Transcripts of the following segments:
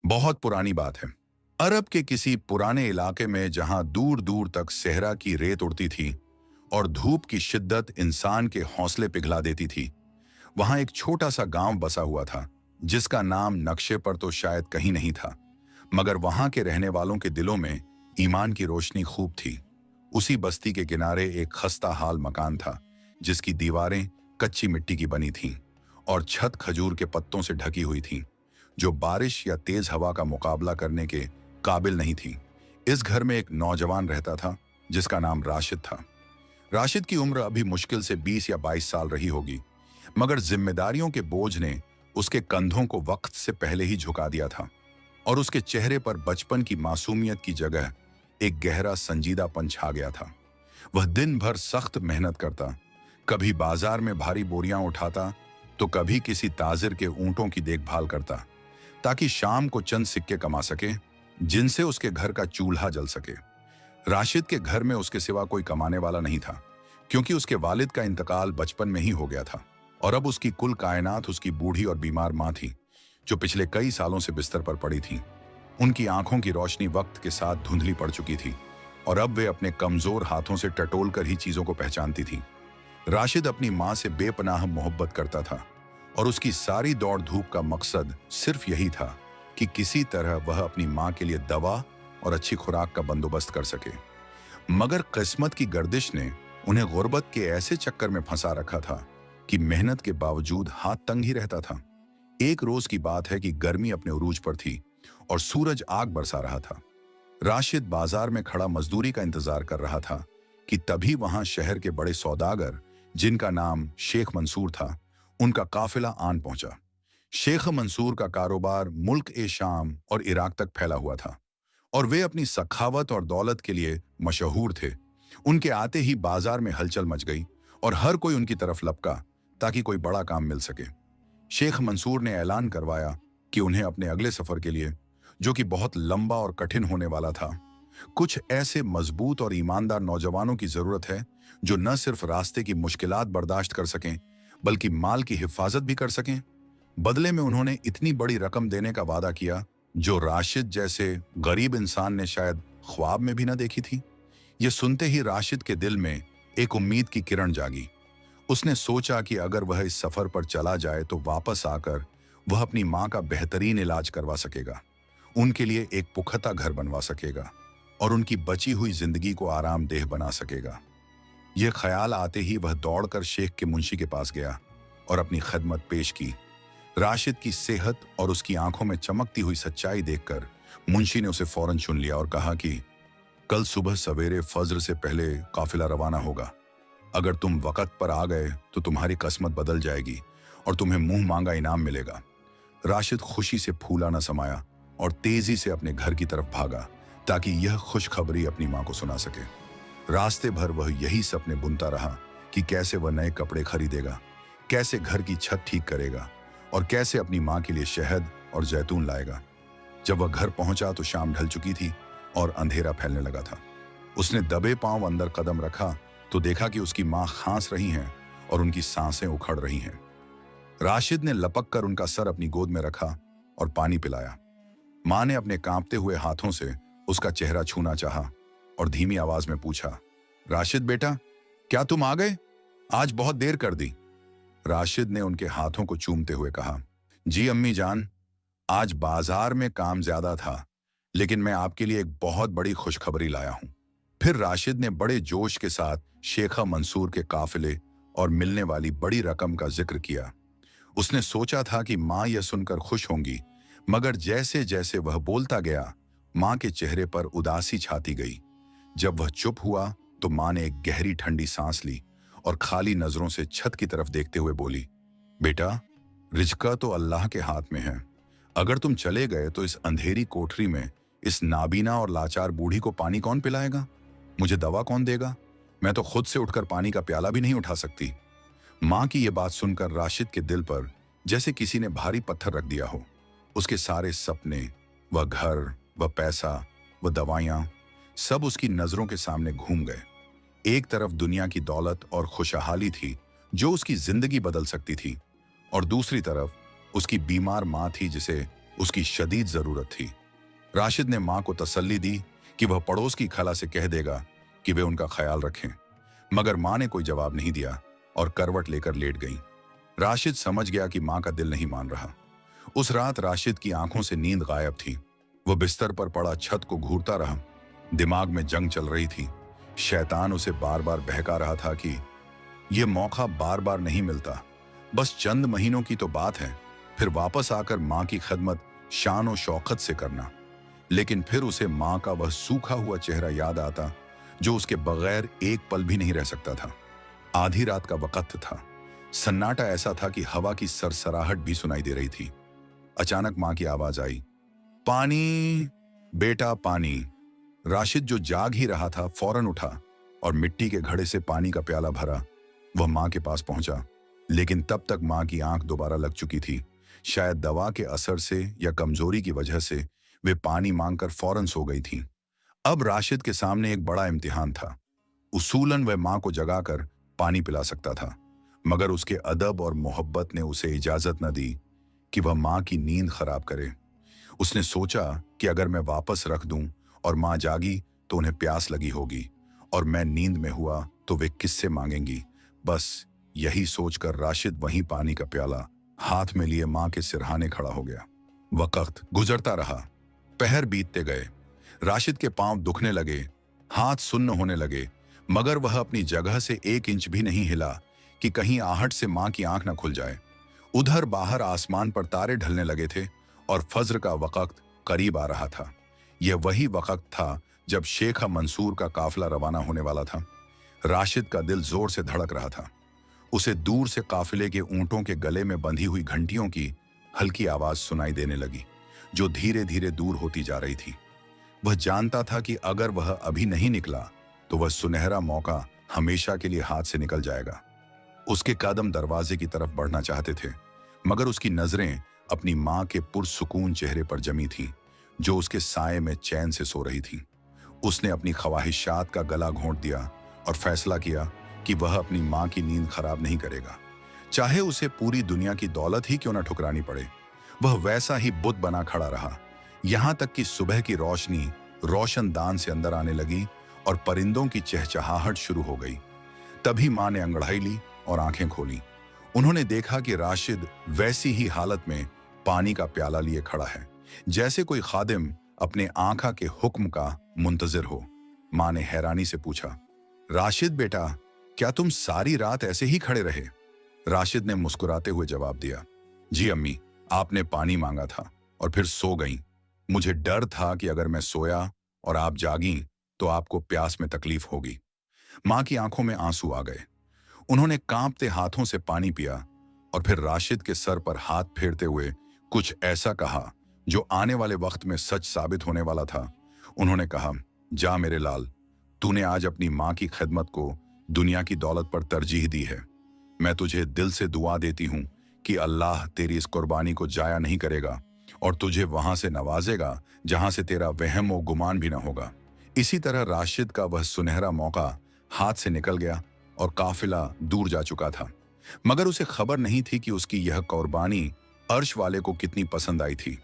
बहुत पुरानी बात है। अरब के किसी पुराने इलाके में जहां दूर दूर तक सहरा की रेत उड़ती थी और धूप की शिद्दत इंसान के हौसले पिघला देती थी, वहां एक छोटा सा गांव बसा हुआ था जिसका नाम नक्शे पर तो शायद कहीं नहीं था, मगर वहां के रहने वालों के दिलों में ईमान की रोशनी खूब थी। उसी बस्ती के किनारे एक खस्ता हाल मकान था जिसकी दीवारें कच्ची मिट्टी की बनी थीं और छत खजूर के पत्तों से ढकी हुई थी, जो बारिश या तेज हवा का मुकाबला करने के काबिल नहीं थी। इस घर में एक नौजवान रहता था जिसका नाम राशिद था। राशिद की उम्र अभी मुश्किल से 20 या 22 साल रही होगी, मगर जिम्मेदारियों के बोझ ने उसके कंधों को वक्त से पहले ही झुका दिया था और उसके चेहरे पर बचपन की मासूमियत की जगह एक गहरा संजीदापन छा गया था। वह दिन भर सख्त मेहनत करता, कभी बाजार में भारी बोरियां उठाता तो कभी किसी ताजिर के ऊंटों की देखभाल करता, ताकि शाम को चंद सिक्के कमा सके जिनसे उसके घर का चूल्हा जल सके। राशिद के घर में उसके सिवा कोई कमाने वाला नहीं था, क्योंकि उसके वालिद का इंतकाल बचपन में ही हो गया था और अब उसकी कुल कायनात उसकी बूढ़ी और बीमार माँ थी, जो पिछले कई सालों से बिस्तर पर पड़ी थी। उनकी आंखों की रोशनी वक्त के साथ धुंधली पड़ चुकी थी और अब वे अपने कमजोर हाथों से टटोल कर ही चीजों को पहचानती थी। राशिद अपनी माँ से बेपनाह मोहब्बत करता था और उसकी सारी दौड़ धूप का मकसद सिर्फ यही था कि किसी तरह वह अपनी माँ के लिए दवा और अच्छी खुराक का बंदोबस्त कर सके। मगर किस्मत की गर्दिश ने उन्हें गुर्बत के ऐसे चक्कर में फंसा रखा था कि मेहनत के बावजूद हाथ तंग ही रहता था। एक रोज की बात है कि गर्मी अपने उरूज पर थी और सूरज आग बरसा रहा था। राशिद बाजार में खड़ा मजदूरी का इंतजार कर रहा था कि तभी वहां शहर के बड़े सौदागर, जिनका नाम शेख मंसूर था, उनका काफिला आन पहुंचा। शेख मंसूर का कारोबार मुल्क ए शाम और इराक तक फैला हुआ था और वे अपनी सखावत और दौलत के लिए मशहूर थे। उनके आते ही बाजार में हलचल मच गई और हर कोई उनकी तरफ लपका ताकि कोई बड़ा काम मिल सके। शेख मंसूर ने ऐलान करवाया कि उन्हें अपने अगले सफर के लिए, जो कि बहुत लंबा और कठिन होने वाला था, कुछ ऐसे मजबूत और ईमानदार नौजवानों की जरूरत है जो न सिर्फ रास्ते की मुश्किलात बर्दाश्त कर सकें बल्कि माल की हिफाजत भी कर सकें। बदले में उन्होंने इतनी बड़ी रकम देने का वादा किया जो राशिद जैसे गरीब इंसान ने शायद ख्वाब में भी न देखी थी। यह सुनते ही राशिद के दिल में एक उम्मीद की किरण जागी। उसने सोचा कि अगर वह इस सफर पर चला जाए तो वापस आकर वह अपनी माँ का बेहतरीन इलाज करवा सकेगा, उनके लिए एक पुख्ता घर बनवा सकेगा और उनकी बची हुई जिंदगी को आरामदेह बना सकेगा। यह ख्याल आते ही वह दौड़कर शेख के मुंशी के पास गया और अपनी खदमत पेश की। राशिद की सेहत और उसकी आंखों में चमकती हुई सच्चाई देखकर मुंशी ने उसे फौरन चुन लिया और कहा कि कल सुबह सवेरे फज्र से पहले काफिला रवाना होगा। अगर तुम वक्त पर आ गए तो तुम्हारी किस्मत बदल जाएगी और तुम्हें मुंह मांगा इनाम मिलेगा। राशिद खुशी से फूला न समाया और तेजी से अपने घर की तरफ भागा ताकि यह खुशखबरी अपनी मां को सुना सके। रास्ते भर वह यही सपने बुनता रहा कि कैसे वह नए कपड़े खरीदेगा, कैसे घर की छत ठीक करेगा और कैसे अपनी मां के लिए शहद और जैतून लाएगा। जब वह घर पहुंचा तो शाम ढल चुकी थी और अंधेरा फैलने लगा था। उसने दबे पांव अंदर कदम रखा तो देखा कि उसकी मां खांस रही हैं और उनकी सांसें उखड़ रही हैं। राशिद ने लपक कर उनका सर अपनी गोद में रखा और पानी पिलाया। मां ने अपने कांपते हुए हाथों से उसका चेहरा छूना चाहा और धीमी आवाज में पूछा, राशिद बेटा, क्या तुम आ गए? आज बहुत देर कर दी। राशिद ने उनके हाथों को चूमते हुए कहा, जी अम्मी जान, आज बाजार में काम ज्यादा था, लेकिन मैं आपके लिए एक बहुत बड़ी खुशखबरी लाया हूं। फिर राशिद ने बड़े जोश के साथ शेखा मंसूर के काफिले और मिलने वाली बड़ी रकम का जिक्र किया। उसने सोचा था कि मां यह सुनकर खुश होंगी, मगर जैसे जैसे वह बोलता गया मां के चेहरे पर उदासी छाती गई। जब वह चुप हुआ तो मां ने एक गहरी ठंडी सांस ली और खाली नजरों से छत की तरफ देखते हुए बोली, बेटा, रिज्का तो अल्लाह के हाथ में है। अगर तुम चले गए तो इस अंधेरी कोठरी में इस नाबीना और लाचार बूढ़ी को पानी कौन पिलाएगा? मुझे दवा कौन देगा? मैं तो खुद से उठकर पानी का प्याला भी नहीं उठा सकती। मां की यह बात सुनकर राशिद के दिल पर जैसे किसी ने भारी पत्थर रख दिया हो। उसके सारे सपने, वह घर, वह पैसा, वह दवाइयां, सब उसकी नजरों के सामने घूम गए। एक तरफ दुनिया की दौलत और खुशहाली थी जो उसकी जिंदगी बदल सकती थी, और दूसरी तरफ उसकी बीमार मां थी जिसे उसकी शदीद जरूरत थी। राशिद ने मां को तसल्ली दी कि वह पड़ोस की खाला से कह देगा कि वे उनका ख्याल रखें, मगर मां ने कोई जवाब नहीं दिया और करवट लेकर लेट गई। राशिद समझ गया कि मां का दिल नहीं मान रहा। उस रात राशिद की आंखों से नींद गायब थी। वह बिस्तर पर पड़ा छत को घूरता रहा। दिमाग में जंग चल रही थी। शैतान उसे बार बार बहका रहा था कि यह मौका बार बार नहीं मिलता, बस चंद महीनों की तो बात है, फिर वापस आकर मां की खिदमत शान और शौकत से करना। लेकिन फिर उसे मां का वह सूखा हुआ चेहरा याद आता जो उसके बगैर एक पल भी नहीं रह सकता था। आधी रात का वक्त था। सन्नाटा ऐसा था कि हवा की सरसराहट भी सुनाई दे रही थी। अचानक मां की आवाज आई, पानी बेटा पानी। राशिद जो जाग ही रहा था फौरन उठा और मिट्टी के घड़े से पानी का प्याला भरा। वह मां के पास पहुंचा, लेकिन तब तक मां की आंख दोबारा लग चुकी थी। शायद दवा के असर से या कमजोरी की वजह से वे पानी मांगकर फौरन सो गई थीं। अब राशिद के सामने एक बड़ा इम्तिहान था। उसूलन वह मां को जगाकर पानी पिला सकता था, मगर उसके अदब और मोहब्बत ने उसे इजाजत न दी कि वह मां की नींद खराब करे। उसने सोचा कि अगर मैं वापस रख दूं और मां जागी तो उन्हें प्यास लगी होगी, और मैं नींद में हुआ तो वे किससे मांगेंगी। बस यही सोचकर राशिद वहीं पानी का प्याला हाथ में लिए मां के सिरहाने खड़ा हो गया। वक्त गुजरता रहा। पहर बीतते गए। राशिद के पांव दुखने लगे, हाथ सुन्न होने लगे, मगर वह अपनी जगह से 1 इंच भी नहीं हिला कि कहीं आहट से मां की आंख न खुल जाए। उधर बाहर आसमान पर तारे ढलने लगे थे और फज्र का वक्त करीब आ रहा था। यह वही वक्त था जब शेखा मंसूर का काफिला रवाना होने वाला था। राशिद का दिल जोर से धड़क रहा था। उसे दूर से काफिले के ऊंटों के गले में बंधी हुई घंटियों की हल्की आवाज सुनाई देने लगी, जो धीरे धीरे दूर होती जा रही थी। वह जानता था कि अगर वह अभी नहीं निकला तो वह सुनहरा मौका हमेशा के लिए हाथ से निकल जाएगा। उसके कदम दरवाजे की तरफ बढ़ना चाहते थे, मगर उसकी नजरें अपनी मां के पुरसुकून चेहरे पर जमी थीं, जो उसके साए में चैन से सो रही थी। उसने अपनी ख्वाहिशात का गला घोंट दिया और फैसला किया कि वह अपनी मां की नींद खराब नहीं करेगा, चाहे उसे पूरी दुनिया की दौलत ही क्यों न ठुकरानी पड़े। वह वैसा ही बुत बना खड़ा रहा, यहां तक कि सुबह की रोशनी रोशनदान से अंदर आने लगी और परिंदों की चहचहाहट शुरू हो गई। तभी मां ने अंगड़ाई ली और आंखें खोली। उन्होंने देखा कि राशिद वैसी ही हालत में पानी का प्याला लिए खड़ा है, जैसे कोई खादिम अपने आंखा के हुक्म का मुंतजिर हो। मां ने हैरानी से पूछा, राशिद बेटा, क्या तुम सारी रात ऐसे ही खड़े रहे? राशिद ने मुस्कुराते हुए जवाब दिया, जी अम्मी, आपने पानी मांगा था और फिर सो गईं। मुझे डर था कि अगर मैं सोया और आप जागीं तो आपको प्यास में तकलीफ होगी। मां की आंखों में आंसू आ गए। उन्होंने कांपते हाथों से पानी पिया और फिर राशिद के सर पर हाथ फेरते हुए कुछ ऐसा कहा जो आने वाले वक्त में सच साबित होने वाला था। उन्होंने कहा, जा मेरे लाल, तूने आज अपनी मां की खिदमत को दुनिया की दौलत पर तरजीह दी है। मैं तुझे दिल से दुआ देती हूं कि अल्लाह तेरी इस कुर्बानी को जाया नहीं करेगा और तुझे वहां से नवाजेगा जहां से तेरा वहम और गुमान भी ना होगा। इसी तरह राशिद का वह सुनहरा मौका हाथ से निकल गया और काफिला दूर जा चुका था, मगर उसे खबर नहीं थी कि उसकी यह कुर्बानी अर्श वाले को कितनी पसंद आई थी।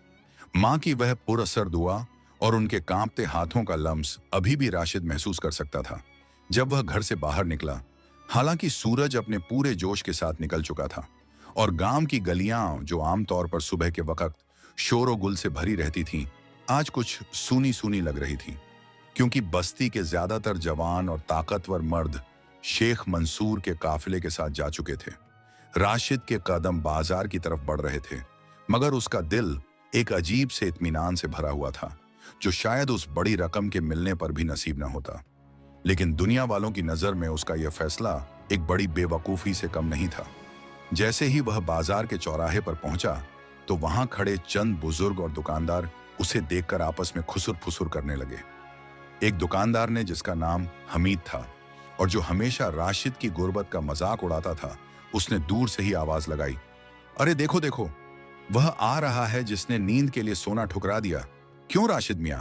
मां की वह पुरअसर दुआ और उनके कांपते हाथों का लम्स अभी भी राशिद महसूस कर सकता था जब वह घर से बाहर निकला। हालांकि सूरज अपने पूरे जोश के साथ निकल चुका था और गांव की गलियां, जो आमतौर पर सुबह के वक्त शोर और गुल से भरी रहती थीं, आज कुछ सूनी सूनी लग रही थीं, क्योंकि बस्ती के ज्यादातर जवान और ताकतवर मर्द शेख मंसूर के काफिले के साथ जा चुके थे। राशिद के कदम बाजार की तरफ बढ़ रहे थे, मगर उसका दिल एक अजीब से इत्मीनान से भरा हुआ था, जो शायद उस बड़ी रकम के मिलने पर भी नसीब न होता। लेकिन दुनिया वालों की नजर में उसका यह फैसला एक बड़ी बेवकूफी से कम नहीं था। जैसे ही वह बाजार के चौराहे पर पहुंचा तो वहां खड़े चंद बुजुर्ग और दुकानदार उसे देखकर आपस में खुसुर फुसुर करने लगे। एक दुकानदार ने, जिसका नाम हमीद था और जो हमेशा राशिद की गुर्बत का मजाक उड़ाता था, उसने दूर से ही आवाज लगाई, अरे देखो देखो, वह आ रहा है जिसने नींद के लिए सोना ठुकरा दिया। क्यों राशिद मियां,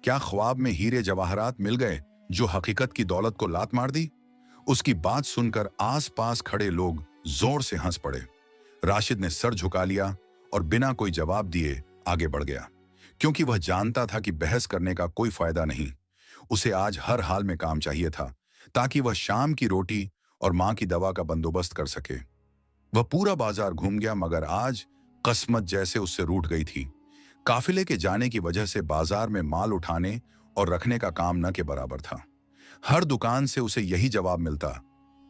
क्या ख्वाब में हीरे जवाहरात मिल गए जो हकीकत की दौलत को लात मार दी? उसकी बात सुनकर आसपास खड़े लोग जोर से हंस पड़े। राशिद ने सर झुका लिया और बिना कोई जवाब दिए आगे बढ़ गया, क्योंकि वह जानता था कि बहस करने का कोई फायदा नहीं। उसे आज हर हाल में काम चाहिए था, ताकि वह शाम की रोटी और मां की दवा का बंदोबस्त कर सके। वह पूरा बाजार घूम गया, मगर आज किस्मत जैसे उससे रूठ गई थी। काफिले के जाने की वजह से बाजार में माल उठाने और रखने का काम न के बराबर था। हर दुकान से उसे यही जवाब मिलता,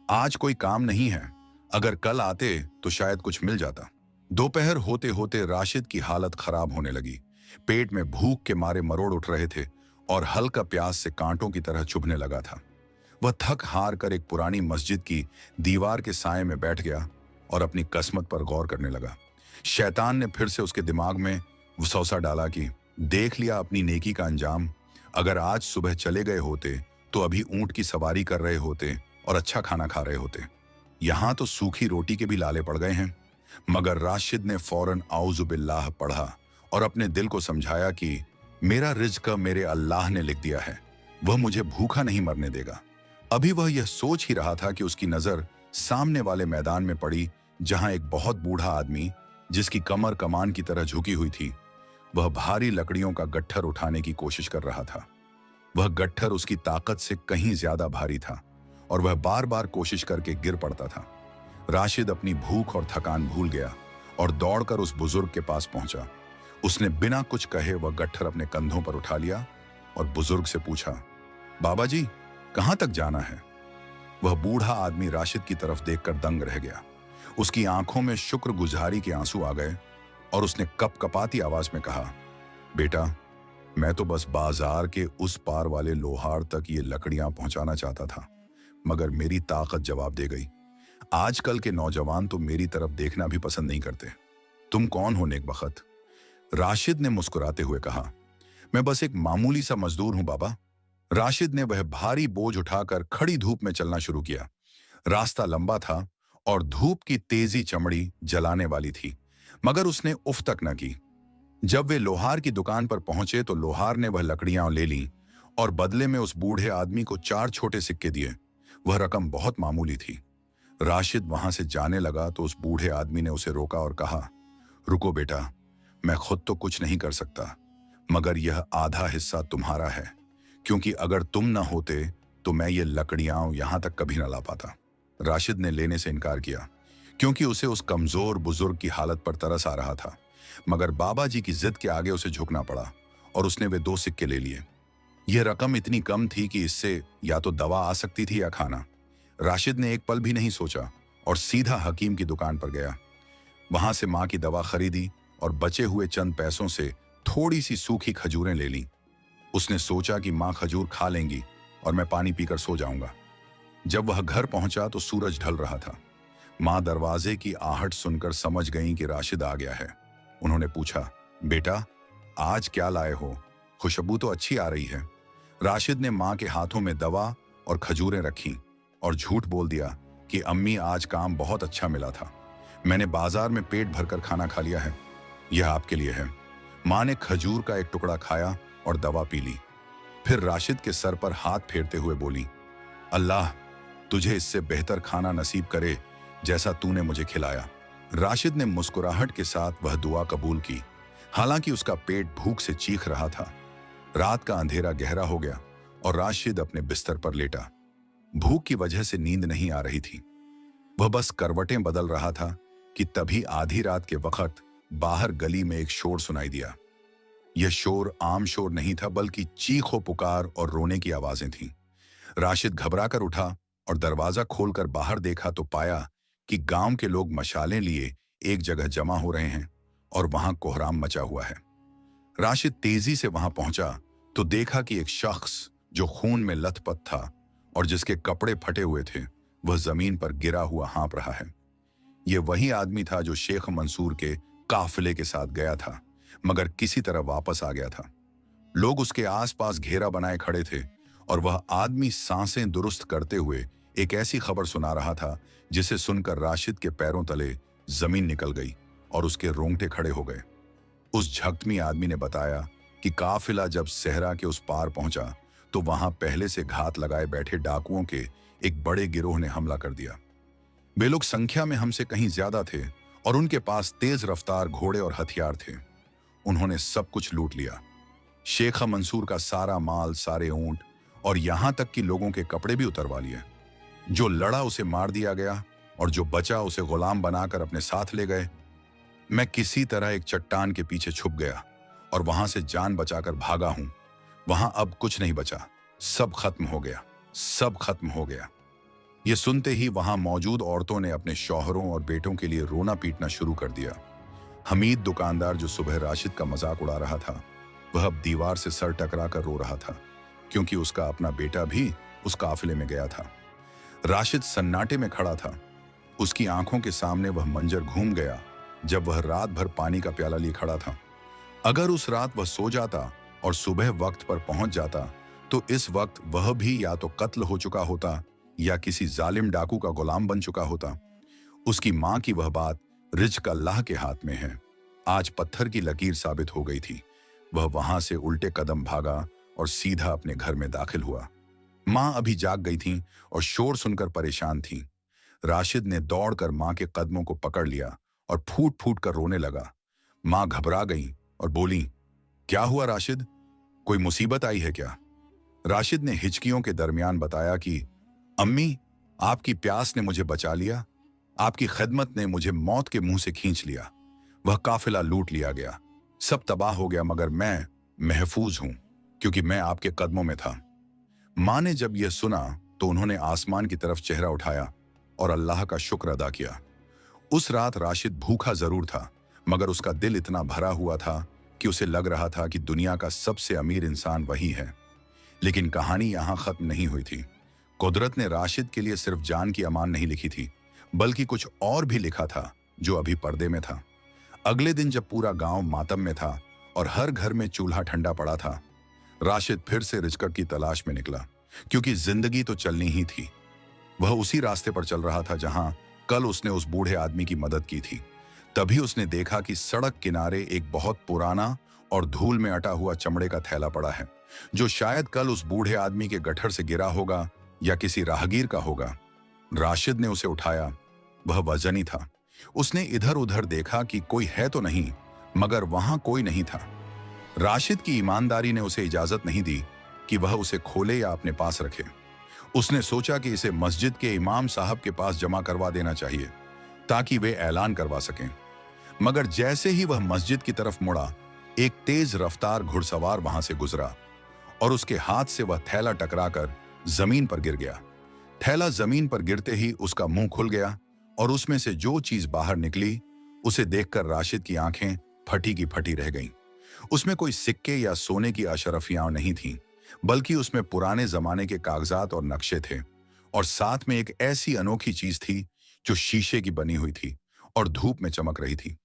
आज कोई काम नहीं है, अगर कल आते तो शायद कुछ मिल जाता। दोपहर होते होते राशिद की हालत खराब होने लगी। पेट में भूख के मारे मरोड़ उठ रहे थे और हल्का प्यास से कांटों की तरह चुभने लगा था। वह थक हार कर एक पुरानी मस्जिद की दीवार के साए में बैठ गया और अपनी किस्मत पर गौर करने लगा। शैतान ने फिर से उसके दिमाग में वसौसा डाला कि देख लिया अपनी नेकी का अंजाम, अगर आज सुबह चले गए होते तो अभी ऊंट की सवारी कर रहे होते और अच्छा खाना खा रहे होते। यहां तो सूखी रोटी के भी लाले पड़ गए हैं। मगर राशिद ने फौरन आऊज़ु बिल्लाह पढ़ा और अपने दिल को समझाया कि मेरा रिज्क मेरे अल्लाह ने लिख दिया है, वह मुझे भूखा नहीं मरने देगा। अभी वह यह सोच ही रहा था कि उसकी नजर सामने वाले मैदान में पड़ी, जहां एक बहुत बूढ़ा आदमी, जिसकी कमर कमान की तरह झुकी हुई थी, वह भारी लकड़ियों का गट्ठर उठाने की कोशिश कर रहा था। वह गट्ठर उसकी ताकत से कहीं ज्यादा भारी था और वह बार बार कोशिश करके गिर पड़ता था। राशिद अपनी भूख और थकान भूल गया और दौड़कर उस बुजुर्ग के पास पहुंचा। उसने बिना कुछ कहे वह गट्ठर अपने कंधों पर उठा लिया और बुजुर्ग से पूछा, बाबा जी, कहां तक जाना है? वह बूढ़ा आदमी राशिद की तरफ देखकर दंग रह गया। उसकी आंखों में शुक्रगुजारी के आंसू आ गए और उसने कपकपाती आवाज में कहा, बेटा, मैं तो बस बाजार के उस पार वाले लोहार तक ये लकड़ियां पहुंचाना चाहता था, मगर मेरी ताकत जवाब दे गई। आजकल के नौजवान तो मेरी तरफ देखना भी पसंद नहीं करते। तुम कौन हो नेकबख्त? राशिद ने मुस्कुराते हुए कहा, मैं बस एक मामूली सा मजदूर हूं बाबा। राशिद ने वह भारी बोझ उठाकर खड़ी धूप में चलना शुरू किया। रास्ता लंबा था और धूप की तेजी चमड़ी जलाने वाली थी, मगर उसने उफ तक न की। जब वे लोहार की दुकान पर पहुंचे तो लोहार ने वह लकड़ियां ले लीं और बदले में उस बूढ़े आदमी को 4 छोटे सिक्के दिए। वह रकम बहुत मामूली थी। राशिद वहां से जाने लगा तो उस बूढ़े आदमी ने उसे रोका और कहा, रुको बेटा, मैं खुद तो कुछ नहीं कर सकता, मगर यह आधा हिस्सा तुम्हारा है, क्योंकि अगर तुम न होते तो मैं ये लकड़ियां यहां तक कभी न ला पाता। राशिद ने लेने से इनकार किया, क्योंकि उसे उस कमजोर बुजुर्ग की हालत पर तरस आ रहा था। मगर बाबा जी की जिद के आगे उसे झुकना पड़ा और उसने वे 2 सिक्के ले लिए। यह रकम इतनी कम थी कि इससे या तो दवा आ सकती थी या खाना। राशिद ने एक पल भी नहीं सोचा और सीधा हकीम की दुकान पर गया। वहां से मां की दवा खरीदी और बचे हुए चंद पैसों से थोड़ी सी सूखी खजूरें ले लीं। उसने सोचा कि मां खजूर खा लेंगी और मैं पानी पीकर सो जाऊंगा। जब वह घर पहुंचा तो सूरज ढल रहा था। मां दरवाजे की आहट सुनकर समझ गईं कि राशिद आ गया है। उन्होंने पूछा, बेटा, आज क्या लाए हो? खुशबू तो अच्छी आ रही है। राशिद ने मां के हाथों में दवा और खजूरें रखीं और झूठ बोल दिया कि अम्मी, आज काम बहुत अच्छा मिला था, मैंने बाजार में पेट भरकर खाना खा लिया है, यह आपके लिए है। मां ने खजूर का एक टुकड़ा खाया और दवा पी ली। फिर राशिद के सर पर हाथ फेरते हुए बोली, अल्लाह तुझे इससे बेहतर खाना नसीब करे जैसा तूने मुझे खिलाया। राशिद ने मुस्कुराहट के साथ वह दुआ कबूल की, हालांकि उसका पेट भूख से चीख रहा था। रात का अंधेरा गहरा हो गया और राशिद अपने बिस्तर पर लेटा। भूख की वजह से नींद नहीं आ रही थी। वह बस करवटें बदल रहा था कि तभी आधी रात के वक्त बाहर गली में एक शोर सुनाई दिया। यह शोर आम शोर नहीं था, बल्कि चीखों, पुकार और रोने की आवाजें थीं। राशिद घबराकर उठा और दरवाजा खोलकर बाहर देखा तो पाया कि गांव के लोग मशालें लिए एक जगह जमा हो रहे हैं और वहां कोहराम मचा हुआ है। राशिद तेजी से वहां पहुंचा तो देखा कि एक शख्स जो खून में लथपथ था और जिसके कपड़े फटे हुए थे, वह जमीन पर गिरा हुआ हाँप रहा है। यह वही आदमी था जो शेख मंसूर के काफिले के साथ गया था, मगर किसी तरह वापस आ गया था। लोग उसके आसपास घेरा बनाए खड़े थे और वह आदमी सांसें दुरुस्त करते हुए एक ऐसी खबर सुना रहा था जिसे सुनकर राशिद के पैरों तले जमीन निकल गई और उसके रोंगटे खड़े हो गए। उस झकमी आदमी ने बताया कि काफिला जब सहरा के उस पार पहुंचा तो वहां पहले से घात लगाए बैठे डाकुओं के एक बड़े गिरोह ने हमला कर दिया। वे लोग संख्या में हमसे कहीं ज्यादा थे और उनके पास तेज रफ्तार घोड़े और हथियार थे। उन्होंने सब कुछ लूट लिया। शेख मंसूर का सारा माल, सारे ऊंट और यहां तक कि लोगों के कपड़े भी उतरवा लिए। जो लड़ा उसे मार दिया गया और जो बचा उसे गुलाम बनाकर अपने साथ ले गए। मैं किसी तरह एक चट्टान के पीछे छुप गया और वहां से जान बचाकर भागा हूं। वहां अब कुछ नहीं बचा, सब खत्म हो गया, सब खत्म हो गया। ये सुनते ही वहां मौजूद औरतों ने अपने शौहरों और बेटों के लिए रोना पीटना शुरू कर दिया। हमीद दुकानदार, जो सुबह राशिद का मजाक उड़ा रहा था, वह अब दीवार से सर टकरा कर रो रहा था, क्योंकि उसका अपना बेटा भी उस काफिले में गया था। राशिद सन्नाटे में खड़ा था। उसकी आंखों के सामने वह मंजर घूम गया जब वह रात भर पानी का प्याला लिए खड़ा था। अगर उस रात वह सो जाता और सुबह वक्त पर पहुंच जाता तो इस वक्त वह भी या तो कत्ल हो चुका होता या किसी जालिम डाकू का गुलाम बन चुका होता। उसकी मां की वह बात रिज़्क़ अल्लाह के हाथ में है आज पत्थर की लकीर साबित हो गई थी। वह वहां से उल्टे कदम भागा और सीधा अपने घर में दाखिल हुआ। मां अभी जाग गई थीं और शोर सुनकर परेशान थीं। राशिद ने दौड़कर मां के कदमों को पकड़ लिया और फूट फूट कर रोने लगा। मां घबरा गई और बोली, क्या हुआ राशिद, कोई मुसीबत आई है क्या? राशिद ने हिचकियों के दरमियान बताया कि अम्मी, आपकी प्यास ने मुझे बचा लिया, आपकी खिदमत ने मुझे मौत के मुंह से खींच लिया। वह काफिला लूट लिया गया, सब तबाह हो गया, मगर मैं महफूज हूं क्योंकि मैं आपके कदमों में था। मां ने जब यह सुना तो उन्होंने आसमान की तरफ चेहरा उठाया और अल्लाह का शुक्र अदा किया। उस रात राशिद भूखा जरूर था, मगर उसका दिल इतना भरा हुआ था कि उसे लग रहा था कि दुनिया का सबसे अमीर इंसान वही है। लेकिन कहानी यहां खत्म नहीं हुई थी। कुदरत ने राशिद के लिए सिर्फ जान की अमान नहीं लिखी थी, बल्कि कुछ और भी लिखा था जो अभी पर्दे में था। अगले दिन जब पूरा गांव मातम में था और हर घर में चूल्हा ठंडा पड़ा था, राशिद फिर से रिज़्क़ की तलाश में निकला, क्योंकि जिंदगी तो चलनी ही थी। वह उसी रास्ते पर चल रहा था जहां कल उसने उस बूढ़े आदमी की मदद की थी। तभी उसने देखा कि सड़क किनारे एक बहुत पुराना और धूल में अटा हुआ चमड़े का थैला पड़ा है, जो शायद कल उस बूढ़े आदमी के गट्ठर से गिरा होगा या किसी राहगीर का होगा। राशिद ने उसे उठाया। वह वजनी था। उसने इधर उधर देखा कि कोई है तो नहीं, मगर वहां कोई नहीं था। राशिद की ईमानदारी ने उसे इजाजत नहीं दी कि वह उसे खोले या अपने पास रखे। उसने सोचा कि इसे मस्जिद के इमाम साहब के पास जमा करवा देना चाहिए ताकि वे ऐलान करवा सकें। मगर जैसे ही वह मस्जिद की तरफ मुड़ा, एक तेज रफ्तार घुड़सवार वहां से गुजरा और उसके हाथ से वह थैला टकराकर जमीन पर गिर गया। थैला जमीन पर गिरते ही उसका मुंह खुल गया और उसमें से जो चीज बाहर निकली उसे देखकर राशिद की आंखें फटी की फटी रह गईं। उसमें कोई सिक्के या सोने की अशरफियां नहीं थीं, बल्कि उसमें पुराने जमाने के कागजात और नक्शे थे, और साथ में एक ऐसी अनोखी चीज थी जो शीशे की बनी हुई थी और धूप में चमक रही थी।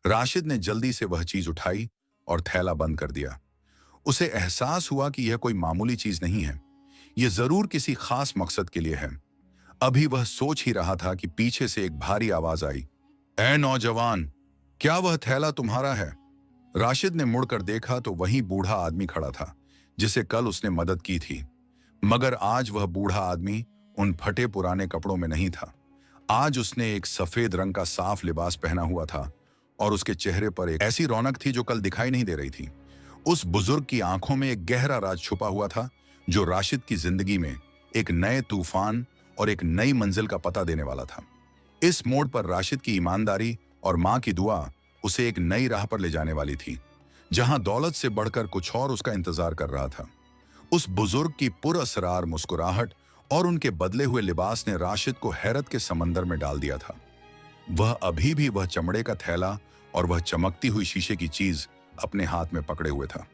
राशिद ने जल्दी से वह चीज उठाई और थैला बंद कर दिया। उसे एहसास हुआ कि यह कोई मामूली चीज नहीं है, यह जरूर किसी खास मकसद के लिए है। अभी वह सोच ही रहा था कि पीछे से एक भारी आवाज आई, ए नौजवान, क्या वह थैला तुम्हारा है? राशिद ने मुड़कर देखा तो वही बूढ़ा आदमी खड़ा था जिसे कल उसने मदद की थी, मगर आज वह बूढ़ा आदमी उन फटे पुराने कपड़ों में नहीं था। आज उसने एक सफेद रंग का साफ लिबास पहना हुआ था और उसके चेहरे पर एक ऐसी रौनक थी जो कल दिखाई नहीं दे रही थी। उस बुजुर्ग की आंखों में एक गहरा राज छुपा हुआ था जो राशिद की जिंदगी में एक नए तूफान और एक नई मंजिल का पता देने वाला था। इस मोड़ पर राशिद की ईमानदारी और मां की दुआ उसे एक नई राह पर ले जाने वाली थी, जहां दौलत से बढ़कर कुछ और उसका इंतजार कर रहा था। उस बुजुर्ग की पुरअसरार मुस्कुराहट और उनके बदले हुए लिबास ने राशिद को हैरत के समंदर में डाल दिया था। वह अभी भी वह चमड़े का थैला और वह चमकती हुई शीशे की चीज अपने हाथ में पकड़े हुए था।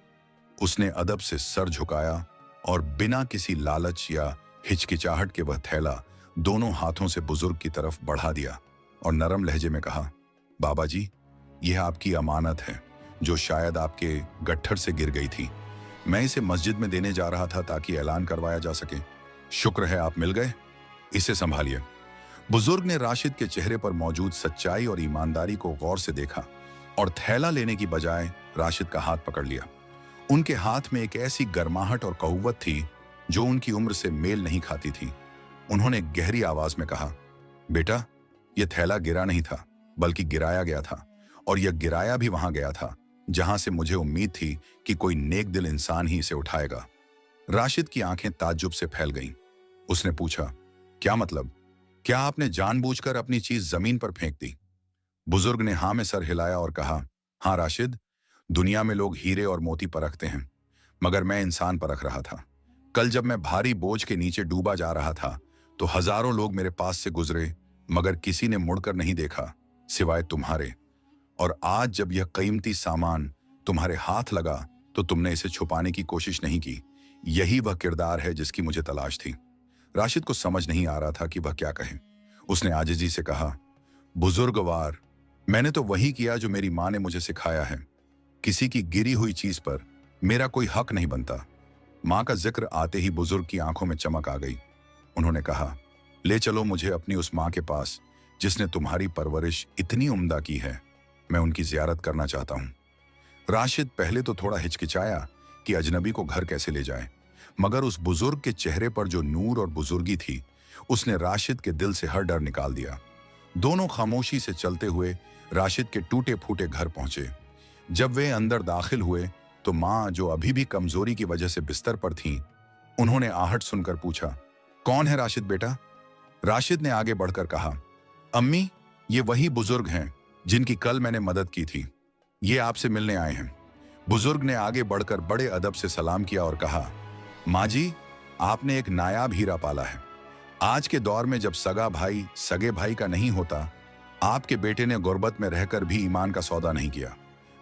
उसने अदब से सर झुकाया और बिना किसी लालच या हिचकिचाहट के वह थैला दोनों हाथों से बुजुर्ग की तरफ बढ़ा दिया और नरम लहजे में कहा, बाबा जी, यह आपकी अमानत है जो शायद आपके गट्ठर से गिर गई थी। मैं इसे मस्जिद में देने जा रहा था ताकि ऐलान करवाया जा सके। शुक्र है आप मिल गए, इसे संभालिए। बुजुर्ग ने राशिद के चेहरे पर मौजूद सच्चाई और ईमानदारी को गौर से देखा और थैला लेने की बजाय राशिद का हाथ पकड़ लिया। उनके हाथ में एक ऐसी गर्माहट और कहुवत थी जो उनकी उम्र से मेल नहीं खाती थी। उन्होंने गहरी आवाज में कहा, बेटा, यह थैला गिरा नहीं था, बल्कि गिराया गया था, और यह गिराया भी वहां गया था जहां से मुझे उम्मीद थी कि कोई नेक दिल इंसान ही इसे उठाएगा। राशिद की आंखें ताज्जुब से फैल गईं। उसने पूछा, क्या मतलब? क्या आपने जानबूझकर अपनी चीज जमीन पर फेंक दी? बुजुर्ग ने हाँ में सर हिलाया और कहा, हाँ राशिद, दुनिया में लोग हीरे और मोती परखते हैं, मगर मैं इंसान परख रहा था। कल जब मैं भारी बोझ के नीचे डूबा जा रहा था तो हजारों लोग मेरे पास से गुजरे, मगर किसी ने मुड़कर नहीं देखा सिवाय तुम्हारे। और आज जब यह कीमती सामान तुम्हारे हाथ लगा तो तुमने इसे छुपाने की कोशिश नहीं की। यही वह किरदार है जिसकी मुझे तलाश थी। राशिद को समझ नहीं आ रहा था कि वह क्या कहे। उसने आजिजी से कहा, बुजुर्गवार, मैंने तो वही किया जो मेरी माँ ने मुझे सिखाया है। किसी की गिरी हुई चीज पर मेरा कोई हक नहीं बनता। माँ का जिक्र आते ही बुजुर्ग की आंखों में चमक आ गई। उन्होंने कहा, ले चलो मुझे अपनी उस माँ के पास जिसने तुम्हारी परवरिश इतनी उम्दा की है। मैं उनकी जियारत करना चाहता हूँ। राशिद पहले तो थोड़ा हिचकिचाया कि अजनबी को घर कैसे ले जाए, मगर उस बुजुर्ग के चेहरे पर जो नूर और बुजुर्गी थी उसने राशिद के दिल से हर डर निकाल दिया। दोनों खामोशी से चलते हुए राशिद के टूटे फूटे घर पहुंचे। जब वे अंदर दाखिल हुए तो माँ, जो अभी भी कमजोरी की वजह से बिस्तर पर थीं, उन्होंने आहट सुनकर पूछा, कौन है राशिद बेटा? राशिद ने आगे बढ़कर कहा, अम्मी, ये वही बुजुर्ग हैं जिनकी कल मैंने मदद की थी। ये आपसे मिलने आए हैं। बुजुर्ग ने आगे बढ़कर बड़े अदब से सलाम किया और कहा, माँ जी, आपने एक नायाब हीरा पाला है। आज के दौर में जब सगा भाई सगे भाई का नहीं होता, आपके बेटे ने गुर्बत में रहकर भी ईमान का सौदा नहीं किया।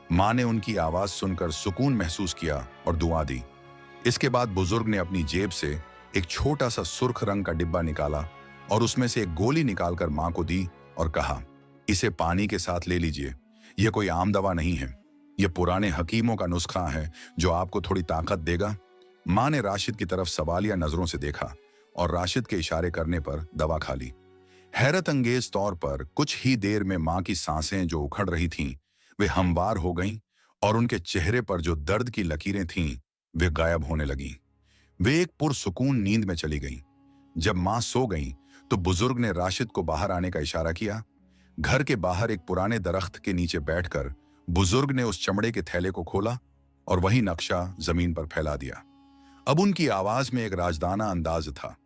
माँ ने उनकी आवाज सुनकर सुकून महसूस किया और दुआ दी। इसके बाद बुजुर्ग ने अपनी जेब से एक छोटा सा सुर्ख रंग का डिब्बा निकाला और उसमें से एक गोली निकालकर माँ को दी और कहा, इसे पानी के साथ ले लीजिए। यह कोई आम दवा नहीं है, यह पुराने हकीमों का नुस्खा है जो आपको थोड़ी ताकत देगा। माँ ने राशिद की तरफ सवालिया नजरों से देखा और राशिद के इशारे करने पर दवा खा ली। हैरत अंगेज तौर पर कुछ ही देर में माँ की सांसें जो उखड़ रही थीं, वे हमवार हो गईं और उनके चेहरे पर जो दर्द की लकीरें थीं, वे गायब होने लगीं। वे एक पुरसुकून नींद में चली गईं। जब माँ सो गईं तो बुजुर्ग ने राशिद को बाहर आने का इशारा किया। घर के बाहर एक पुराने दरख्त के नीचे बैठकर बुजुर्ग ने उस चमड़े के थैले को खोला और वही नक्शा जमीन पर फैला दिया। अब उनकी आवाज में एक राजदाना अंदाज था।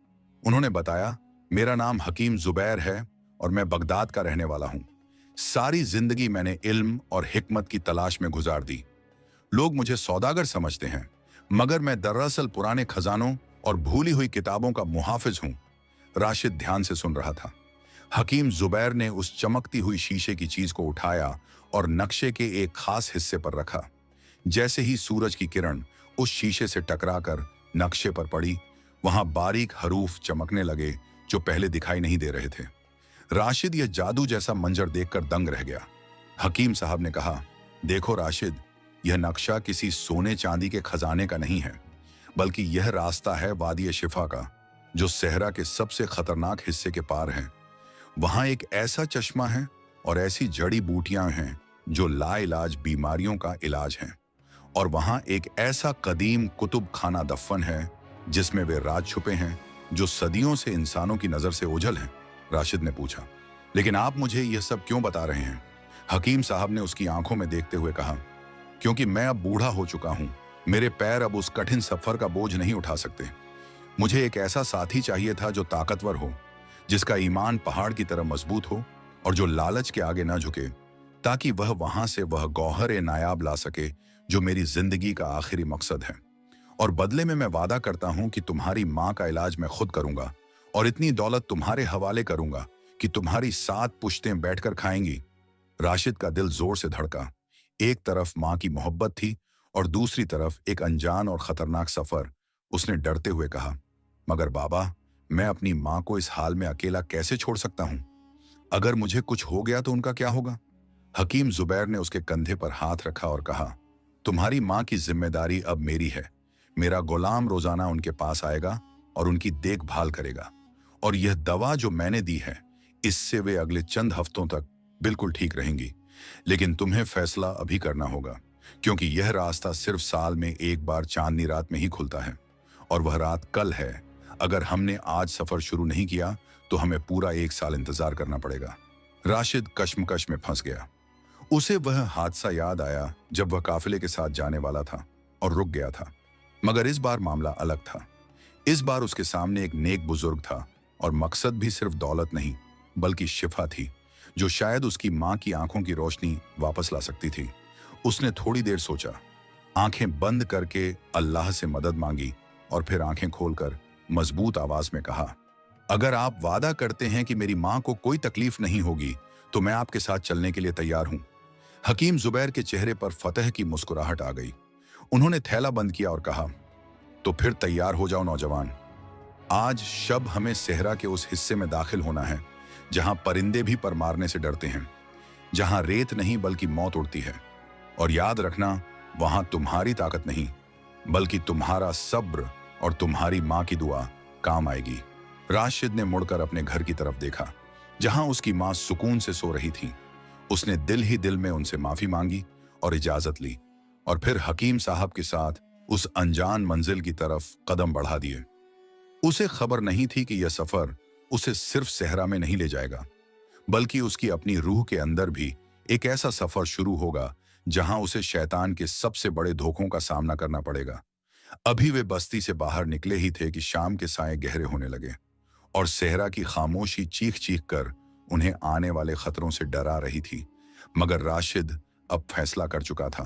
उन्होंने बताया, मेरा नाम हकीम जुबैर है और मैं बगदाद का रहने वाला हूं। सारी जिंदगी मैंने इल्म और हिकमत की तलाश में गुजार दी। लोग मुझे सौदागर समझते हैं, मगर मैं दरअसल पुराने खजानों और भूली हुई किताबों का मुहाफिज हूं। राशिद ध्यान से सुन रहा था। हकीम जुबैर ने उस चमकती हुई शीशे की चीज को उठाया और नक्शे के एक खास हिस्से पर रखा। जैसे ही सूरज की किरण उस शीशे से टकराकर नक्शे पर पड़ी, वहां बारीक हरूफ चमकने लगे जो पहले दिखाई नहीं दे रहे थे। राशिद यह जादू जैसा मंजर देखकर दंग रह गया। हकीम साहब ने कहा, देखो राशिद, यह नक्शा किसी सोने चांदी के खजाने का नहीं है, बल्कि यह रास्ता है वादी शिफा का, जो सहरा के सबसे खतरनाक हिस्से के पार है। वहां एक ऐसा चश्मा है और ऐसी जड़ी बूटियां हैं जो लाइलाज बीमारियों का इलाज हैं। और वहां एक ऐसा कदीम कुतुब खाना दफन है जिसमें वे राज छुपे हैं जो सदियों से इंसानों की नजर से ओझल हैं। राशिद ने पूछा, लेकिन आप मुझे यह सब क्यों बता रहे हैं? हकीम साहब ने उसकी आंखों में देखते हुए कहा, क्योंकि मैं अब बूढ़ा हो चुका हूं। मेरे पैर अब उस कठिन सफर का बोझ नहीं उठा सकते। मुझे एक ऐसा साथी चाहिए था जो ताकतवर हो, जिसका ईमान पहाड़ की तरह मजबूत हो और जो लालच के आगे न झुके, ताकि वह वहां से वह गौहर नायाब ला सके जो मेरी जिंदगी का आखिरी मकसद है। और बदले में मैं वादा करता हूं कि तुम्हारी माँ का इलाज मैं खुद करूंगा और इतनी दौलत तुम्हारे हवाले करूंगा कि तुम्हारी 7 पुश्तें बैठकर खाएंगी। राशिद का दिल जोर से धड़का। एक तरफ माँ की मोहब्बत थी और दूसरी तरफ एक अनजान और खतरनाक सफर। उसने डरते हुए कहा, मगर बाबा, मैं अपनी माँ को इस हाल में अकेला कैसे छोड़ सकता हूं? अगर मुझे कुछ हो गया तो उनका क्या होगा? हकीम जुबैर ने उसके कंधे पर हाथ रखा और कहा, तुम्हारी माँ की जिम्मेदारी अब मेरी है। मेरा गुलाम रोजाना उनके पास आएगा और उनकी देखभाल करेगा। और यह दवा जो मैंने दी है, इससे वे अगले चंद हफ्तों तक बिल्कुल ठीक रहेंगी। लेकिन तुम्हें फैसला अभी करना होगा, क्योंकि यह रास्ता सिर्फ साल में एक बार चांदनी रात में ही खुलता है, और वह रात कल है। अगर हमने आज सफर शुरू नहीं किया तो हमें पूरा 1 साल इंतजार करना पड़ेगा। राशिद कश्मकश में फंस गया। उसे वह हादसा याद आया जब वह काफिले के साथ जाने वाला था और रुक गया था। मगर इस बार मामला अलग था। इस बार उसके सामने एक नेक बुजुर्ग था और मकसद भी सिर्फ दौलत नहीं बल्कि शिफा थी, जो शायद उसकी मां की आंखों की रोशनी वापस ला सकती थी। उसने थोड़ी देर सोचा, आंखें बंद करके अल्लाह से मदद मांगी और फिर आंखें खोलकर मजबूत आवाज में कहा, अगर आप वादा करते हैं कि मेरी मां को कोई तकलीफ नहीं होगी तो मैं आपके साथ चलने के लिए तैयार हूं। हकीम जुबैर के चेहरे पर फतह की मुस्कुराहट आ गई। उन्होंने थैला बंद किया और कहा, तो फिर तैयार हो जाओ नौजवान। आज शब हमें सेहरा के उस हिस्से में दाखिल होना है जहां परिंदे भी पर मारने से डरते हैं, जहां रेत नहीं बल्कि मौत उड़ती है। और याद रखना, वहां तुम्हारी ताकत नहीं बल्कि तुम्हारा सब्र और तुम्हारी मां की दुआ काम आएगी। राशिद ने मुड़कर अपने घर की तरफ देखा जहां उसकी मां सुकून से सो रही थी। उसने दिल ही दिल में उनसे माफी मांगी और इजाजत ली और फिर हकीम साहब के साथ उस अनजान मंजिल की तरफ कदम बढ़ा दिए। उसे खबर नहीं थी कि यह सफर उसे सिर्फ सेहरा में नहीं ले जाएगा बल्कि उसकी अपनी रूह के अंदर भी एक ऐसा सफर शुरू होगा जहां उसे शैतान के सबसे बड़े धोखों का सामना करना पड़ेगा। अभी वे बस्ती से बाहर निकले ही थे कि शाम के साए गहरे होने लगे और सेहरा की खामोशी चीख चीख कर उन्हें आने वाले खतरों से डरा रही थी। मगर राशिद अब फैसला कर चुका था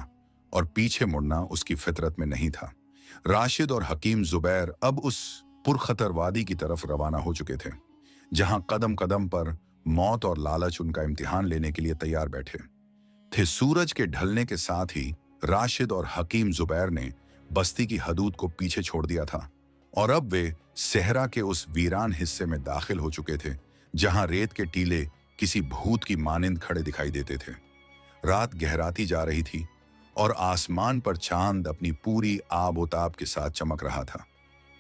और पीछे मुड़ना उसकी फितरत में नहीं था। राशिद और हकीम जुबैर अब उस पुरखतर वादी की तरफ रवाना हो चुके थे जहां कदम कदम पर मौत और लालच उनका इम्तिहान लेने के लिए तैयार बैठे थे। सूरज के ढलने के साथ ही राशिद और हकीम जुबैर ने बस्ती की हदूद को पीछे छोड़ दिया था और अब वे सेहरा के उस वीरान हिस्से में दाखिल हो चुके थे जहां रेत के टीले किसी भूत की मानिंद खड़े दिखाई देते थे। रात गहराती जा रही थी और आसमान पर चांद अपनी पूरी आब-ओ-ताब के साथ चमक रहा था।